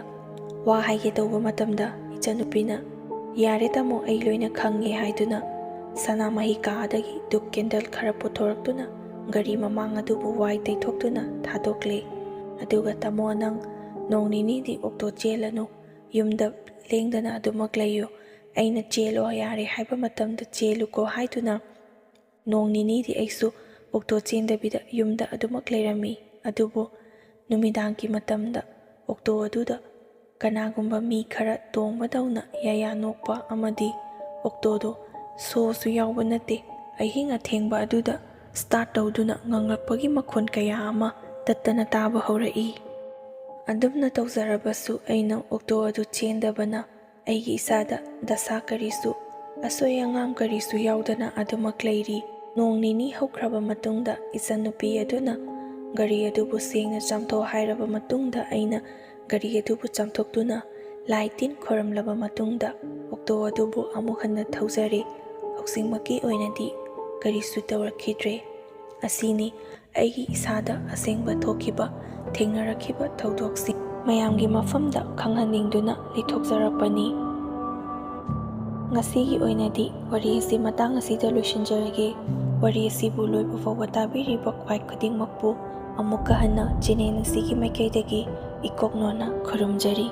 ꯋꯥ ꯍꯥꯏꯒꯦ ꯇꯧꯕ ꯃꯇꯝꯗ ꯏꯆꯟꯅꯨꯄꯤꯅ "ꯌꯥꯔꯦ ꯇꯥꯃꯣ, ꯑꯩ ꯂꯣꯏꯅ ꯈꯪꯉꯦ" ꯍꯥꯏꯗꯨꯅ ꯁꯅꯥꯃꯍꯤ ꯀꯥꯗꯒꯤ ꯙꯨꯞ ꯀꯦꯟꯗꯜ ꯈꯔ ꯄꯨꯊꯣꯔꯛꯇꯨꯅ ꯒꯥꯔꯤ ꯃꯃꯥꯡ ꯑꯗꯨꯕꯨ ꯋꯥꯏ ꯇꯩꯊꯣꯛꯇꯨꯅ ꯊꯥꯗꯣꯛꯂꯦ꯫ ꯑꯗꯨꯒ "ꯇꯥꯃꯣ ꯅꯪ ꯅꯣꯡ ꯅꯤꯅꯤꯗꯤ ꯑꯣꯛꯇꯣ ꯆꯦꯜꯂꯅꯨ, ꯌꯨꯝꯗ ꯂꯦꯡꯗꯅ ꯑꯗꯨꯃꯛ ꯂꯩꯌꯨ, ꯑꯩꯅ ꯆꯦꯜꯂꯣ ꯌꯥꯔꯦ ꯍꯥꯏꯕ ꯃꯇꯝꯗ ꯆꯦꯜꯂꯨꯀꯣ" ꯍꯥꯏꯗꯨꯅ ꯅꯣꯡ ꯅꯤꯅꯤꯗꯤ ꯑꯩꯁꯨ ꯑꯣꯛꯇꯣ ꯆꯦꯟꯗꯕꯤꯗ ꯌꯨꯝꯗ ꯑꯗꯨꯃꯛ ꯂꯩꯔꯝꯃꯤ꯫ ꯑꯗꯨꯕꯨ ꯅꯨꯃꯤꯗꯥꯡꯒꯤ ꯃꯇꯝꯗ ꯑꯣꯛꯇꯣ ꯑꯗꯨꯗ ꯀꯅꯥꯒꯨꯝꯕ ꯃꯤ ꯈꯔ ꯇꯣꯡꯕꯗꯧꯅ ꯌꯥꯌꯥ ꯅꯣꯛꯄ ꯑꯃꯗꯤ ꯑꯣꯛꯇꯣꯗꯣ ꯁꯣꯁꯨ ꯌꯥꯎꯕ ꯅꯠꯇꯦ, ꯑꯍꯤꯡ ꯑꯊꯦꯡꯕ ꯑꯗꯨꯗ ꯁ꯭ꯇꯥꯔꯠ ꯇꯧꯗꯨꯅ ꯉꯪꯂꯛꯄꯒꯤ ꯃꯈꯣꯟ ꯀꯌꯥ ꯑꯃ ꯇꯠꯇꯅ ꯇꯥꯕ ꯍꯧꯔꯛꯏ꯫ ꯑꯗꯨꯝꯅ ꯇꯧꯖꯔꯕꯁꯨ ꯑꯩꯅ ꯑꯣꯛꯇꯣ ꯑꯗꯨ ꯆꯦꯟꯗꯕꯅ ꯑꯩꯒꯤ ꯏꯁꯥꯗ ꯗꯁꯥ ꯀꯔꯤꯁꯨ, ꯑꯁꯣꯏ ꯑꯉꯥꯝ ꯀꯔꯤꯁꯨ ꯌꯥꯎꯗꯅ ꯑꯗꯨꯃꯛ ꯂꯩꯔꯤ꯫ ꯅꯣꯡ ꯅꯤꯅꯤ ꯍꯧꯈ꯭ꯔꯕ ꯃꯇꯨꯡꯗ ꯏꯆꯟꯅꯨꯄꯤ ꯑꯗꯨꯅ ꯒꯥꯔꯤ ꯑꯗꯨꯕꯨ ꯁꯦꯡꯅ ꯆꯥꯝꯊꯣꯛ ꯍꯥꯏꯔꯕ ꯃꯇꯨꯡꯗ ꯑꯩꯅ ꯒꯥꯔꯤ ꯑꯗꯨꯕꯨ ꯆꯥꯝꯊꯣꯛꯇꯨꯅ ꯂꯥꯏ ꯇꯤꯟ ꯈꯣꯏꯔꯝꯂꯕ ꯃꯇꯨꯡꯗ ꯑꯣꯛꯇꯣ ꯑꯗꯨꯕꯨ ꯑꯃꯨꯛ ꯍꯟꯅ ꯊꯧꯖꯔꯦ꯫ ꯍꯧꯖꯤꯛꯃꯛꯀꯤ ꯑꯣꯏꯅꯗꯤ ꯀꯔꯤꯁꯨ ꯇꯧꯔꯛꯈꯤꯗ꯭ꯔꯦ꯫ ꯑꯁꯤꯅꯤ ꯑꯩꯒꯤ ꯏꯁꯥꯗ ꯑꯁꯦꯡꯕ ꯊꯣꯛꯈꯤꯕ ꯊꯦꯡꯅꯔꯛꯈꯤꯕ ꯊꯧꯗꯣꯛꯁꯤꯡ ꯃꯌꯥꯝꯒꯤ ꯃꯐꯝꯗ ꯈꯪꯍꯟꯅꯤꯡꯗꯨꯅ ꯂꯤꯊꯣꯛꯆꯔꯛꯄꯅꯤ꯫ ꯉꯁꯤꯒꯤ ꯑꯣꯏꯅꯗꯤ ꯋꯥꯔꯤ ꯑꯁꯤ ꯃꯇꯥꯡ ꯑꯁꯤꯗ ꯂꯣꯏꯁꯤꯟꯖꯔꯒꯦ꯫ ꯋꯥꯔꯤ ꯑꯁꯤꯕꯨ ꯂꯣꯏꯕ ꯐꯥꯎꯕ ꯇꯥꯕꯤꯔꯤꯕ ꯈ꯭ꯋꯥꯏ ꯈꯨꯗꯤꯡꯃꯛꯄꯨ ꯑꯃꯨꯛꯀ ꯍꯟꯅ ꯆꯦꯅꯦꯜ ꯑꯁꯤꯒꯤ ꯃꯥꯏꯀꯩꯗꯒꯤ ꯏꯀꯣꯛꯅꯣꯅ ꯈꯨꯔꯨꯝꯖꯔꯤ꯫